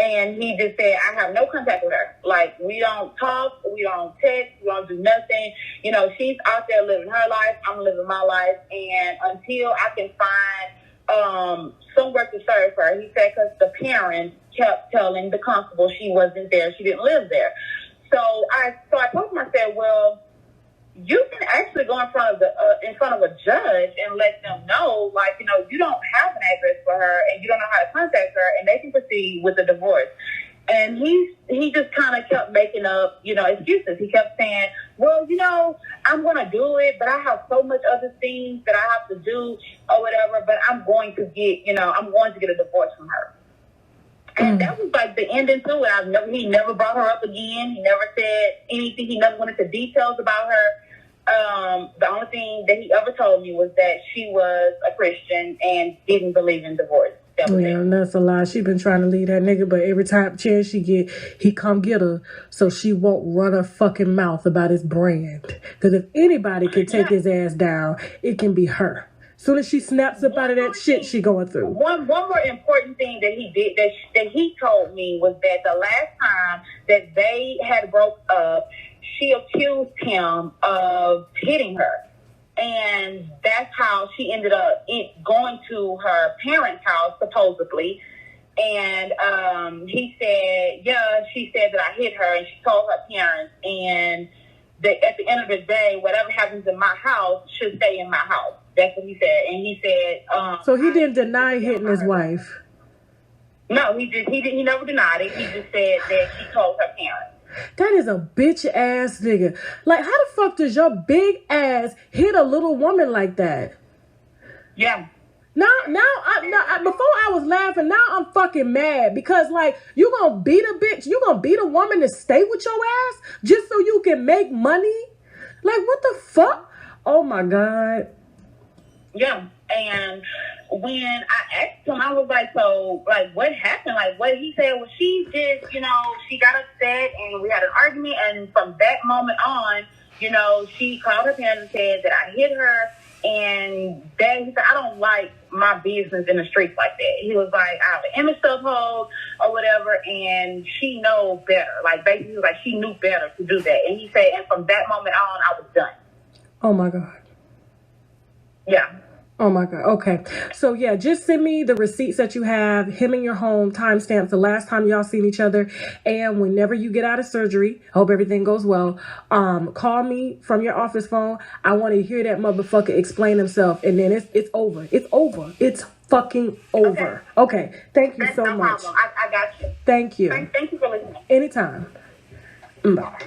And he just said, I have no contact with her. Like, we don't talk, we don't text, we don't do nothing. You know, she's out there living her life, I'm living my life. And until I can find somewhere to serve her, he said, because the parents kept telling the constable she wasn't there, she didn't live there. So I told him, I said, well, you can actually go in front of a judge and let them know, like, you know, you don't have an address for her and you don't know how to contact her, and they can proceed with the divorce. And he just kind of kept making up, you know, excuses. He kept saying, well, you know, I'm going to do it, but I have so much other things that I have to do or whatever, but I'm going to get a divorce from her. And that was like the ending to it. He never brought her up again. He never said anything. He never went into details about her. The only thing that he ever told me was that she was a Christian and didn't believe in divorce. Yeah, that's a lie. She been trying to leave that nigga, but every time chance she get, he come get her so she won't run her fucking mouth about his brand. Because if anybody can take his ass down, it can be her. Soon as she snaps up out of that shit she going through. One more important thing that he did, that he told me, was that the last time that they had broke up, she accused him of hitting her. And that's how she ended up going to her parents' house, supposedly. And he said, yeah, she said that I hit her, and she told her parents. And at the end of the day, whatever happens in my house should stay in my house. That's what he said. And he said... so he didn't deny hitting his wife? No, he never denied it. He just said that she told her parents. That is a bitch ass nigga. Like, how the fuck does your big ass hit a little woman like that? Yeah. Now, before I was laughing, now I'm fucking mad because, like, you gonna beat a bitch, you gonna beat a woman to stay with your ass just so you can make money? Like, what the fuck? Oh my God. Yeah, and when I asked him, I was like, so, like, what happened? Like, what he said was she just, you know, she got upset and we had an argument, and from that moment on, you know, she called her parents and said that I hit her, and then he said, I don't like my business in the streets like that. He was like, I have an image to uphold or whatever, and she knows better. Like, basically, he was like, she knew better to do that. And he said, and from that moment on, I was done. Oh my God. Yeah. Oh my God. Okay. So yeah, just send me the receipts that you have, him in your home, timestamps, the last time y'all seen each other. And whenever you get out of surgery, hope everything goes well. Call me from your office phone. I want to hear that motherfucker explain himself. And then it's over. It's over. It's fucking over. Okay. Thank you so much. Problem. I got you. Thank you. Thank you for listening. Anytime. Bye.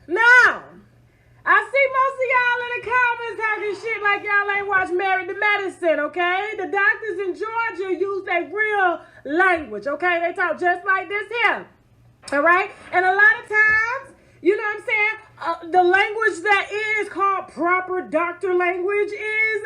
Now, I see most of y'all in the comments talking shit like y'all ain't watched Married to Medicine, okay? The doctors in Georgia use their real language, okay? They talk just like this here, all right? And a lot of times, You know what I'm saying? The language that is called proper doctor language is,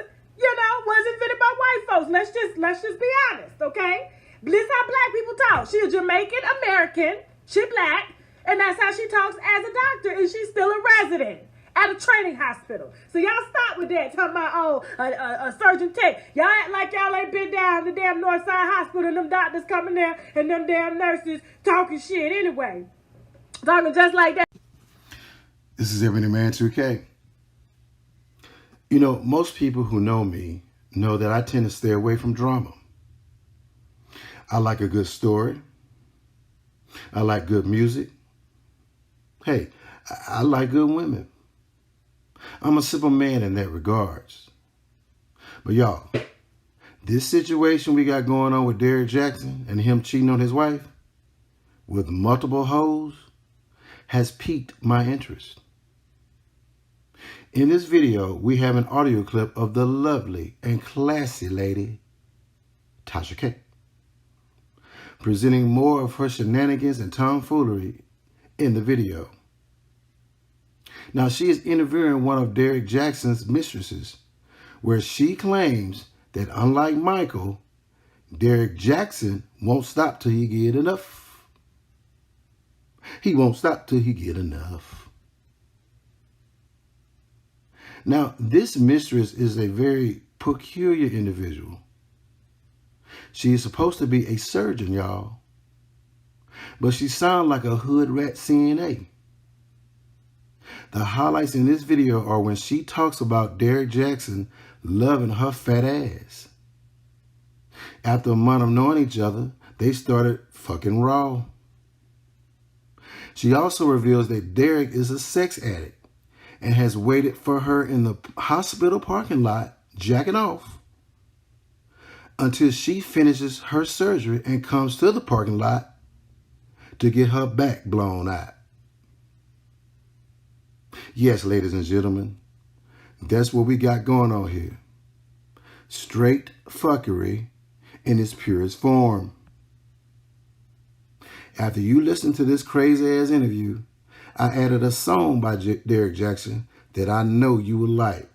wasn't fitted by white folks. Let's just be honest, okay? This how black people talk. She a Jamaican American. She black, and that's how she talks as a doctor, and she's still a resident at a training hospital. So y'all stop with that, talking about, a surgeon tech. Y'all act like y'all ain't been down the damn Northside Hospital and them doctors coming there and them damn nurses talking shit anyway. Talking just like that. This is Everyday Man 2K. You know, most people who know me know that I tend to stay away from drama. I like a good story. I like good music. Hey, I like good women. I'm a simple man in that regards. But y'all, this situation we got going on with Derrick Jaxn and him cheating on his wife with multiple hoes has piqued my interest. In this video, we have an audio clip of the lovely and classy lady, Tasha K, presenting more of her shenanigans and tomfoolery in the video. Now, she is interviewing one of Derrick Jaxn's mistresses, where she claims that unlike Michael, Derrick Jaxn won't stop till he get enough. He won't stop till he get enough. Now, this mistress is a very peculiar individual. She is supposed to be a surgeon, y'all, but she sounds like a hood rat CNA. The highlights in this video are when she talks about Derrick Jaxn loving her fat ass. After a month of knowing each other, they started fucking raw. She also reveals that Derrick is a sex addict and has waited for her in the hospital parking lot, jacking off, until she finishes her surgery and comes to the parking lot to get her back blown out. Yes, ladies and gentlemen, that's what we got going on here. Straight fuckery in its purest form. After you listen to this crazy-ass interview, I added a song by Derrick Jaxn that I know you will like.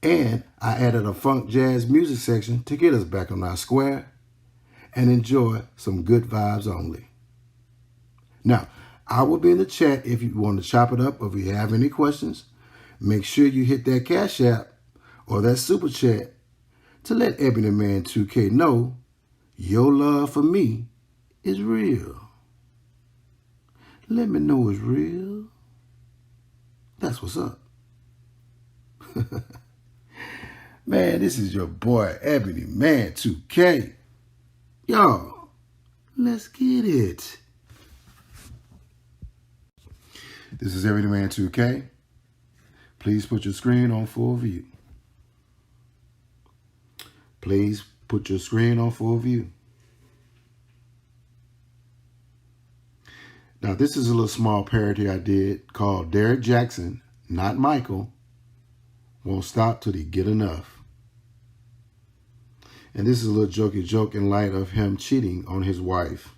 And I added a funk jazz music section to get us back on our square and enjoy some good vibes only. Now, I will be in the chat if you want to chop it up or if you have any questions. Make sure you hit that Cash App or that Super Chat to let Everyday Man 2K know your love for me is real. Let me know it's real. That's what's up. Man, this is your boy, Everyday Man 2K. Y'all, let's get it. This is Everyday Man 2K. Please put your screen on full view. Please put your screen on full view. Now, this is a little small parody I did called Derrick Jaxn, Not Michael, Won't Stop Till He Get Enough. And this is a little jokey joke in light of him cheating on his wife.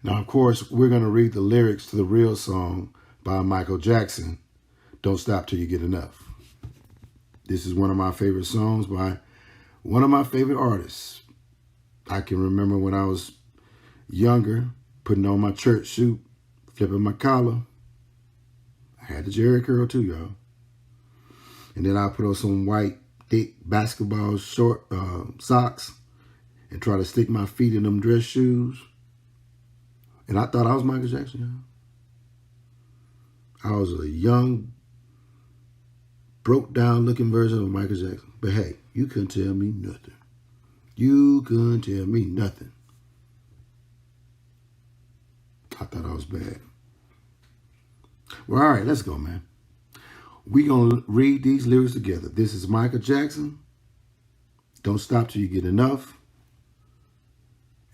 Now, of course, we're going to read the lyrics to the real song by Michael Jackson, Don't Stop Till You Get Enough. This is one of my favorite songs by one of my favorite artists. I can remember when I was younger, putting on my church suit, flipping my collar. I had the Jerry curl too, y'all. And then I put on some white, thick basketball short socks and try to stick my feet in them dress shoes. And I thought I was Michael Jackson, y'all. I was a young, broke down looking version of Michael Jackson. But hey, you couldn't tell me nothing. You couldn't tell me nothing. I thought I was bad. Well, all right, let's go, man. We're going to read these lyrics together. This is Michael Jackson. Don't Stop Till You Get Enough.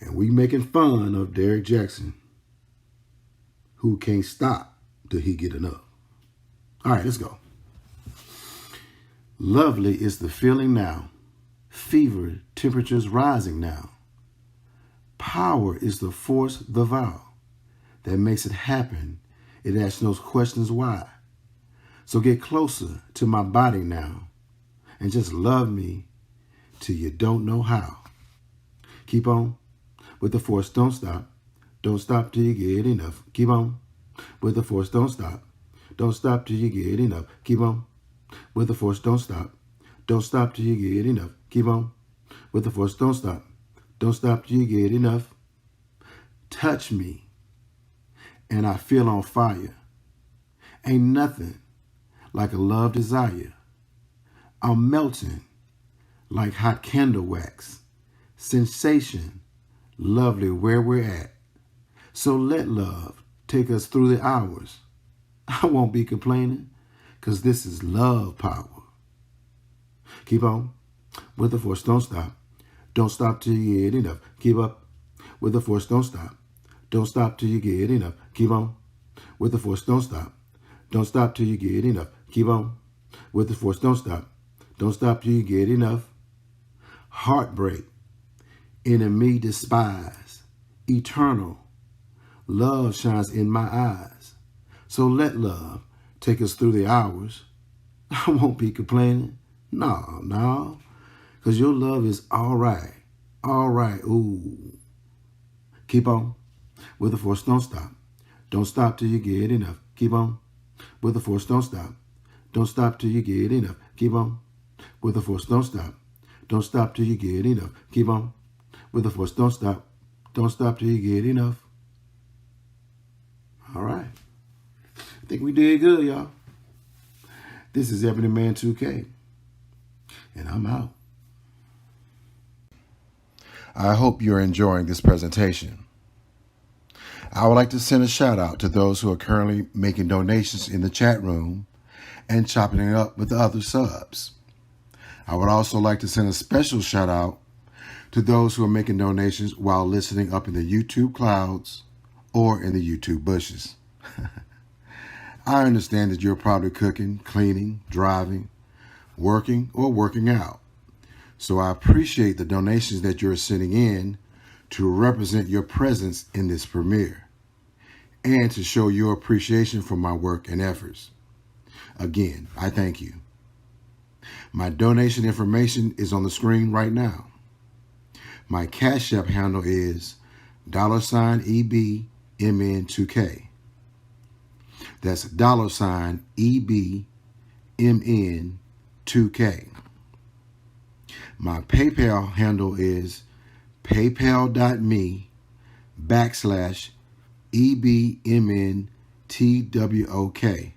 And we making fun of Derrick Jaxn, who can't stop till he get enough. All right, let's go. Lovely is the feeling now. Fever temperatures rising now. Power is the force, the vow. that makes it happen. It asks no questions why. So get closer to my body now and just love me till you don't know how. Keep on with the force, don't stop. Don't stop till you get enough. Keep on with the force, don't stop. Don't stop till you get enough. Keep on with the force, don't stop. Don't stop till you get enough. Keep on with the force, don't stop. Don't stop till you get enough. Touch me and I feel on fire. Ain't nothing like a love desire. I'm melting like hot candle wax. Sensation, lovely where we're at. So let love take us through the hours. I won't be complaining, because this is love power. Keep on with the force, don't stop. Don't stop till you get enough. Keep up with the force, don't stop. Don't stop till you get enough. Keep on with the force, don't stop. Don't stop till you get enough. Keep on with the force, don't stop. Don't stop till you get enough. Heartbreak, enemy despise, eternal. Love shines in my eyes. So let love take us through the hours. I won't be complaining. No. Because your love is all right. All right. Ooh. Keep on with the force, don't stop. Don't stop till you get enough. Keep on with the force, don't stop. Don't stop till you get enough. Keep on with the force, don't stop. Don't stop till you get enough. Keep on with the force, don't stop. Don't stop till you get enough. All right. I think we did good, y'all. This is Ebony Man 2K, and I'm out. I hope you're enjoying this presentation. I would like to send a shout out to those who are currently making donations in the chat room and chopping it up with the other subs. I would also like to send a special shout out to those who are making donations while listening up in the YouTube clouds or in the YouTube bushes. I understand that you're probably cooking, cleaning, driving, working, or working out. So I appreciate the donations that you're sending in to represent your presence in this premiere and to show your appreciation for my work and efforts. Again, I thank you. My donation information is on the screen right now. My Cash App handle is $EBMN2K. That's $EBMN2K. My PayPal handle is paypal.me/EBMNTWOK.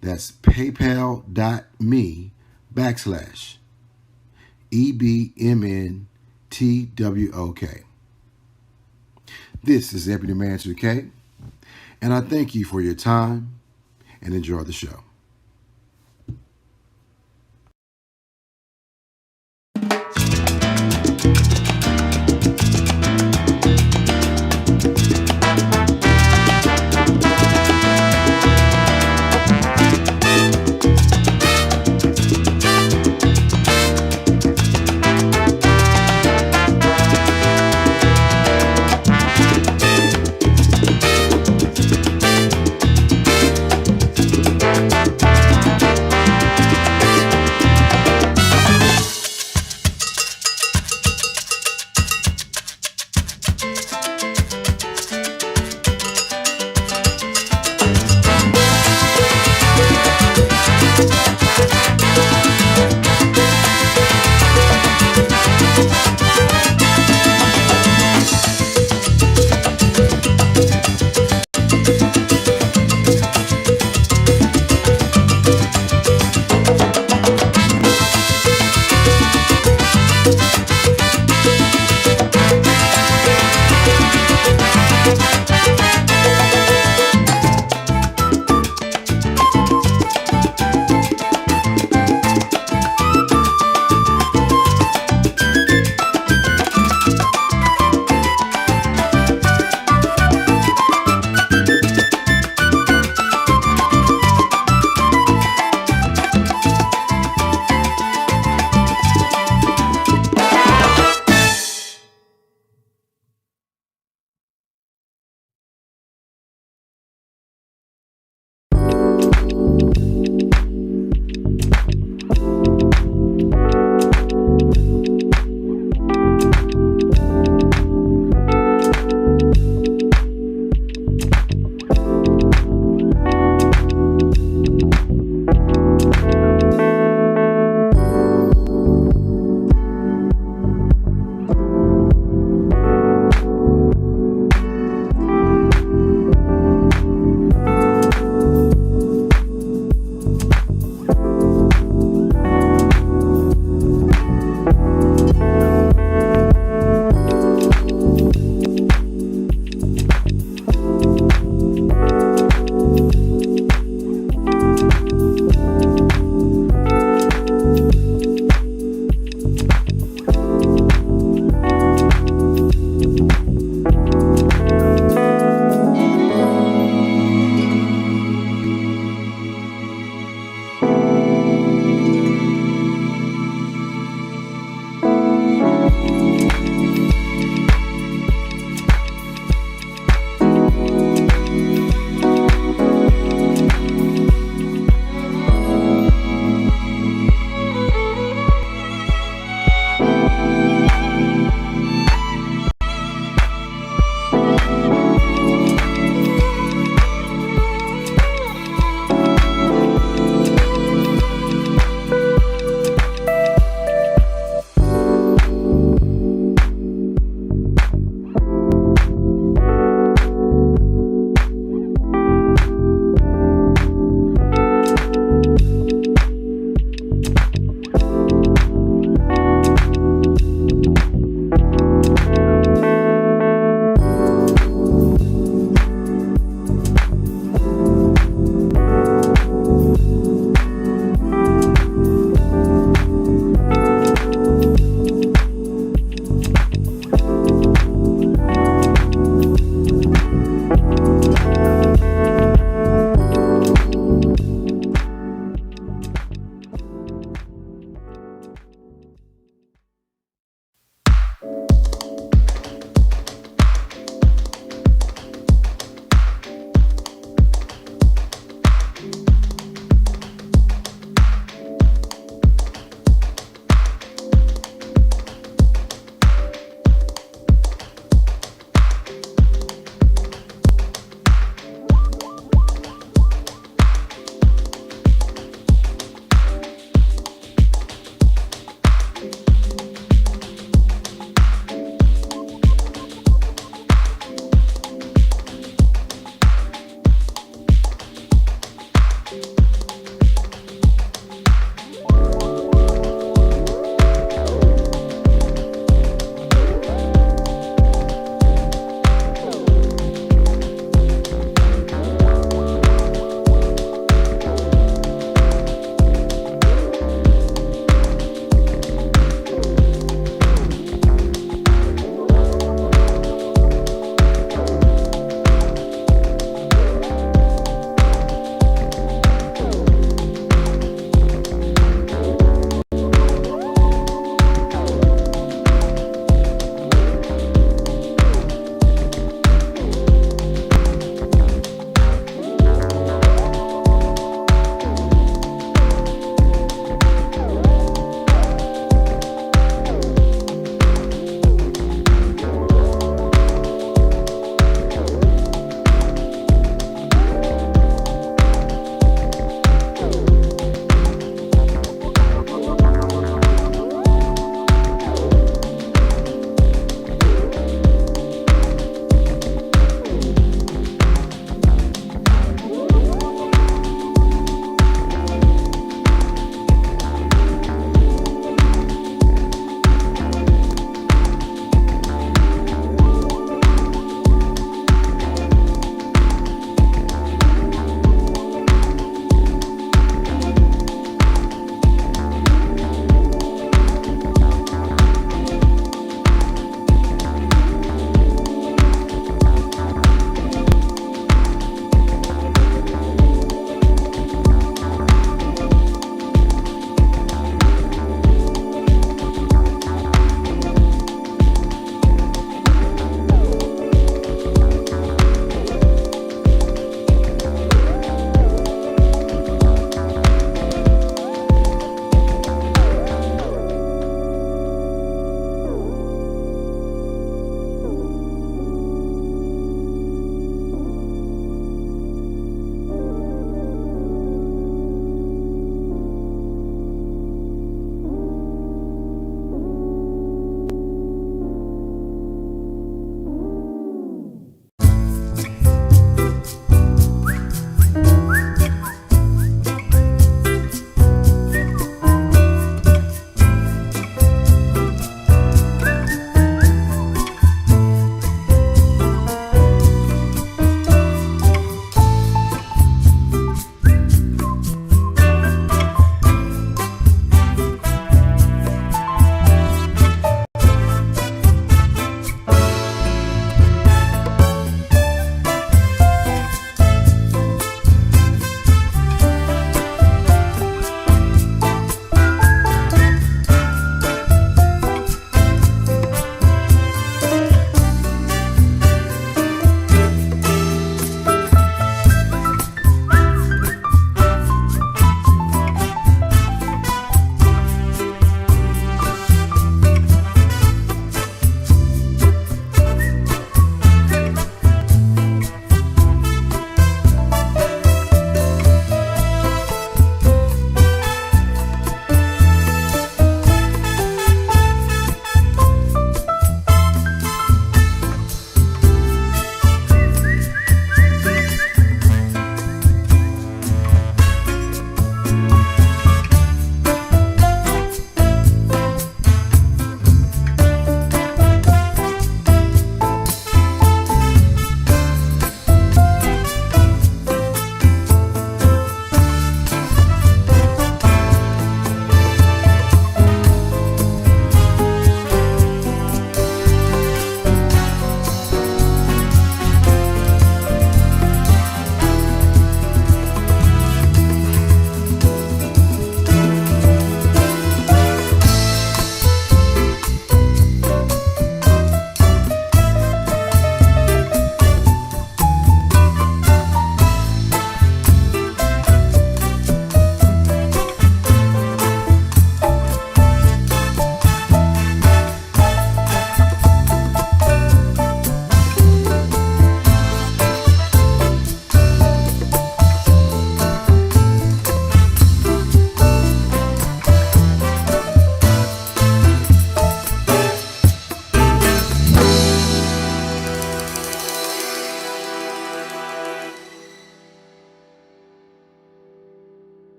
That's paypal.me/EBMNTWOK. This is Ebony Man 2K, and I thank you for your time and enjoy the show.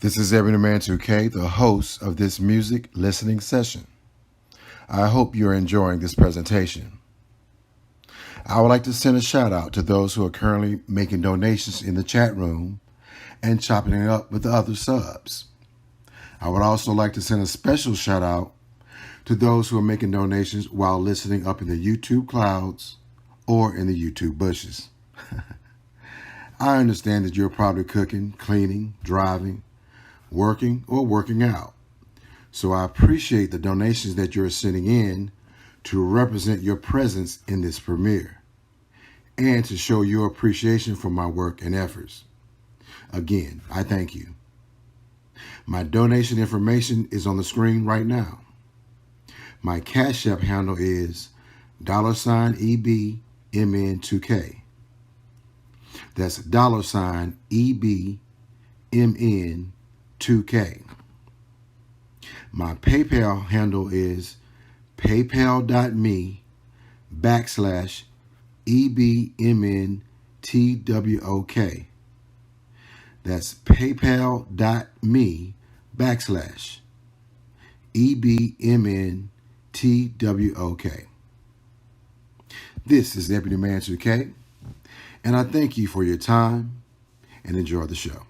This is Everyday Man 2K, the host of this music listening session. I hope you're enjoying this presentation. I would like to send a shout out to those who are currently making donations in the chat room and chopping it up with the other subs. I would also like to send a special shout out to those who are making donations while listening up in the YouTube clouds or in the YouTube bushes. I understand that you're probably cooking, cleaning, driving, working, or working out. So I appreciate the donations that you're sending in to represent your presence in this premiere and to show your appreciation for my work and efforts. Again, I thank you. My donation information is on the screen right now. My Cash App handle is $EBMN2K. That's $EBMN2K. My PayPal handle is paypal.me/EBMNTWOK. That's paypal.me/EBMNTWOK. This is Everyday Man 2K, and I thank you for your time and enjoy the show.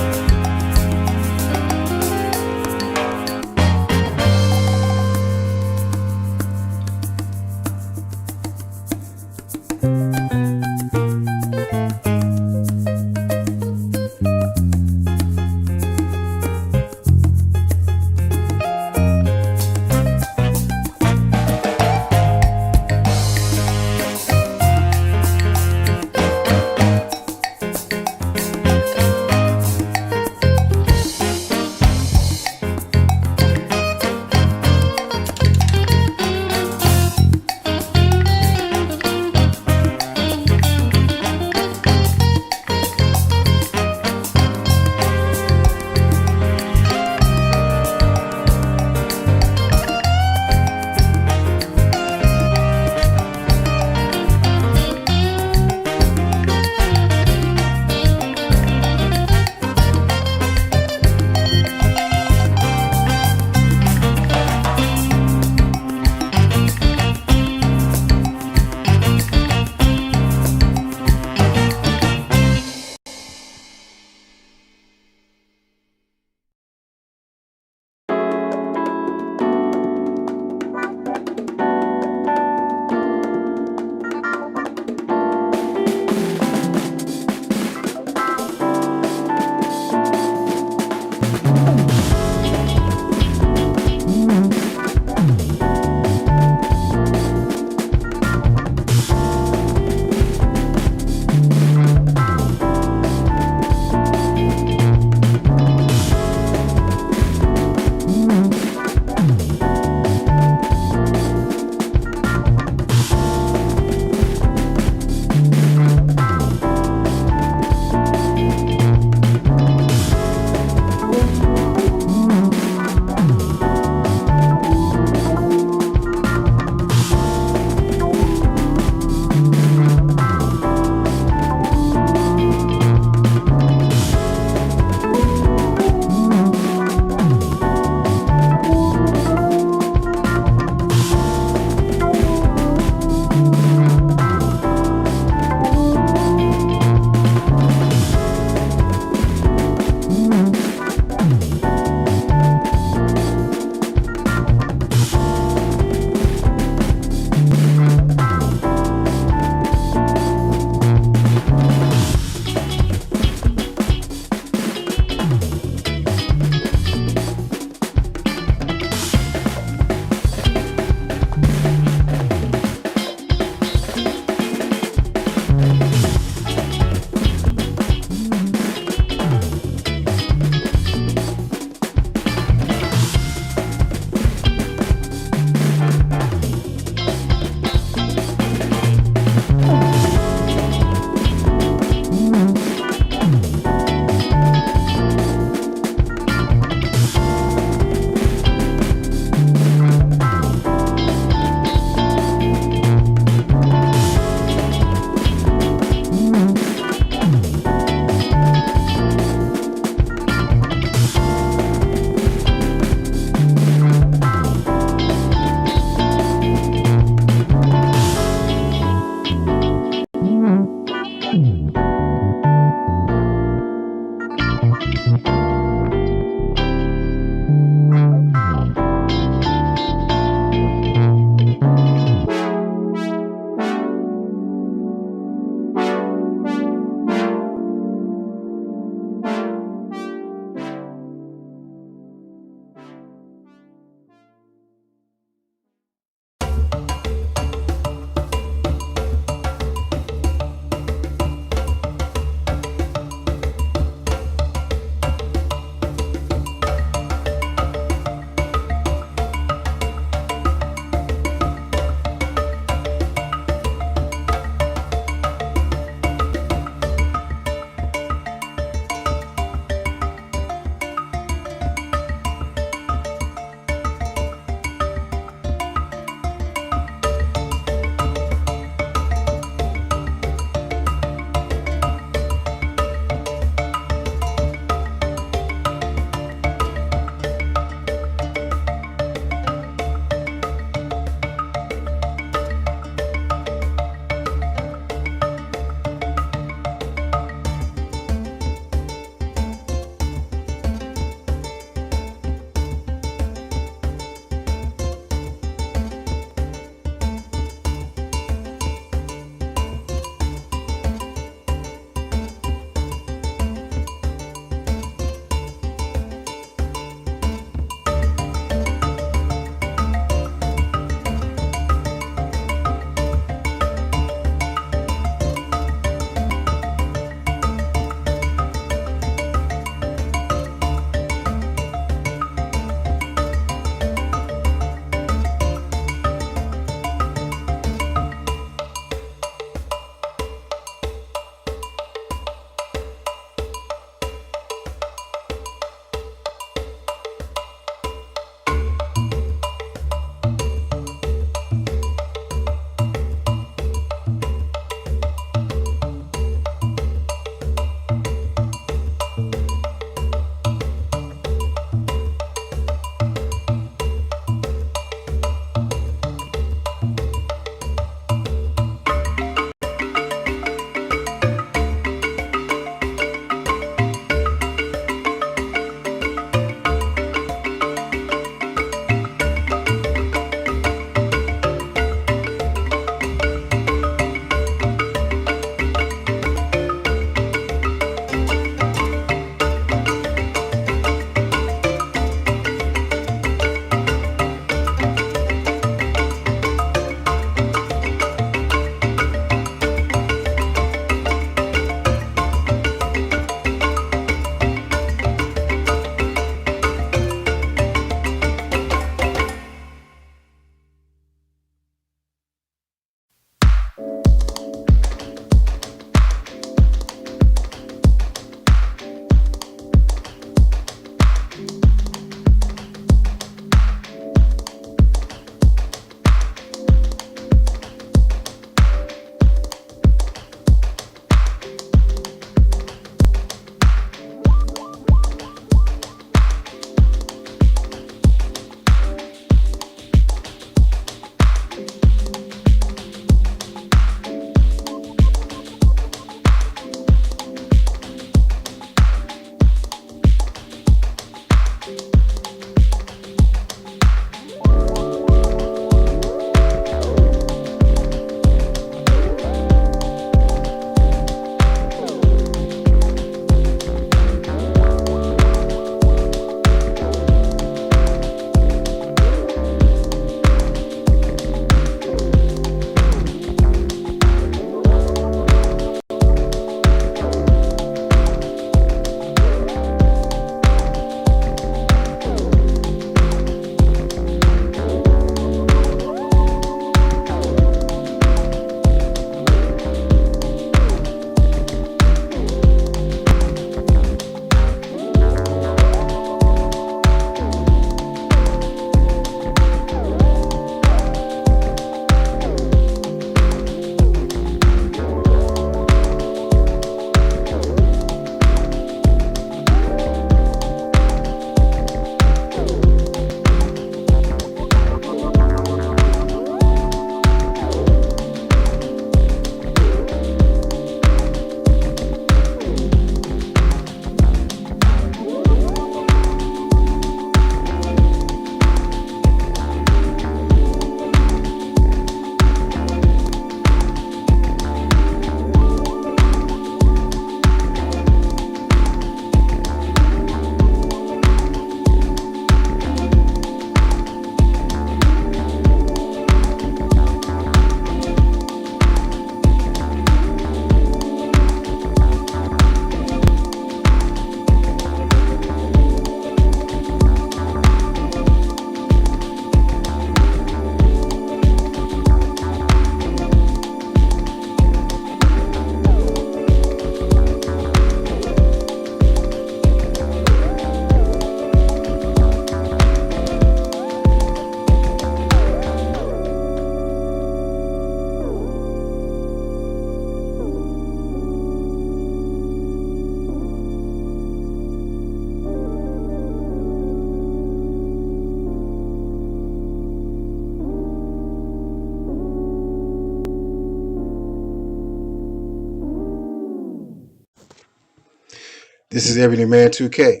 This is Everyday Man 2K,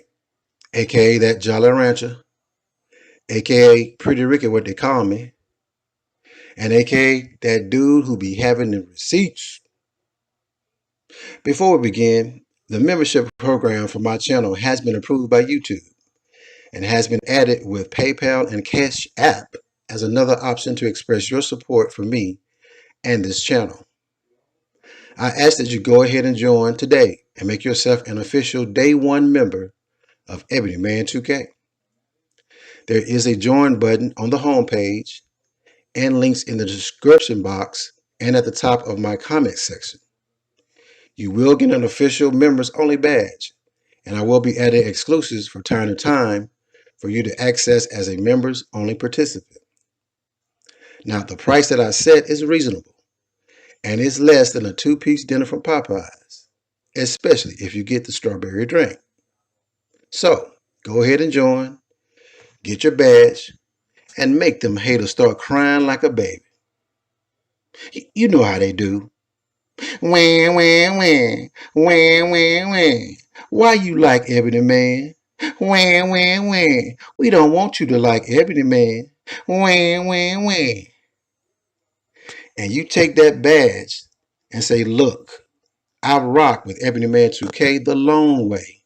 aka that Jolly Rancher, aka Pretty Ricky, what they call me, and aka that dude who be having the receipts. Before we begin, the membership program for my channel has been approved by YouTube and has been added with PayPal and Cash App as another option to express your support for me and this channel. I ask that you go ahead and join today and make yourself an official Day 1 member of Everyday Man 2K. There is a join button on the homepage and links in the description box and at the top of my comment section. You will get an official members only badge, and I will be adding exclusives from time to time for you to access as a members only participant. Now, the price that I set is reasonable, and it's less than a 2-piece dinner from Popeyes, especially if you get the strawberry drink. So, go ahead and join, get your badge, and make them haters start crying like a baby. You know how they do. Wah, wah, wah, wah, wah, wah. Why you like Ebony Man? Wah, wah, wah. We don't want you to like Ebony Man. Wah, wah, wah. And you take that badge and say, look, I rock with Ebony Man 2K the long way.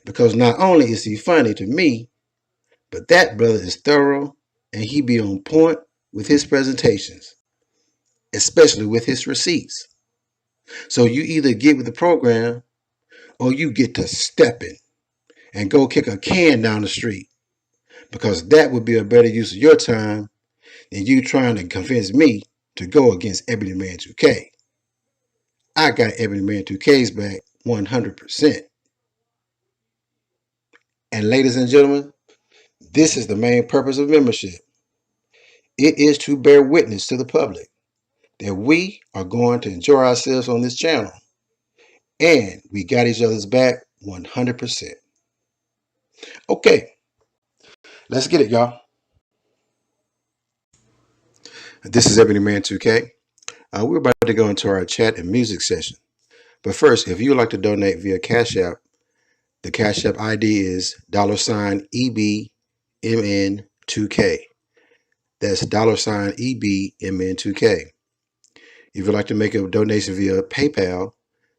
Because not only is he funny to me, but that brother is thorough and he be on point with his presentations, especially with his receipts. So you either get with the program or you get to stepping and go kick a can down the street, because that would be a better use of your time than you trying to convince me to go against Ebony Man 2K. I got Ebony Man 2K's back 100%. And ladies and gentlemen, this is the main purpose of membership. It is to bear witness to the public that we are going to enjoy ourselves on this channel, and we got each other's back 100%. Okay, let's get it, y'all. This is Ebony Man 2K. We're about to go into our chat and music session. But first, if you would like to donate via Cash App, the Cash App ID is $EBMN2K. That's $EBMN2K. If you'd like to make a donation via PayPal,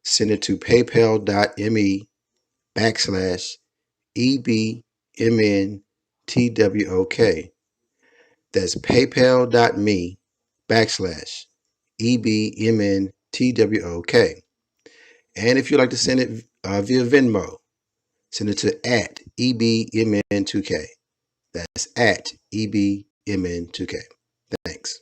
send it to paypal.me/EBMNTWOK. That's paypal.me/EBMNTWOK. And if you'd like to send it via Venmo, send it to @EBMN2K. That's @EBMN2K. Thanks.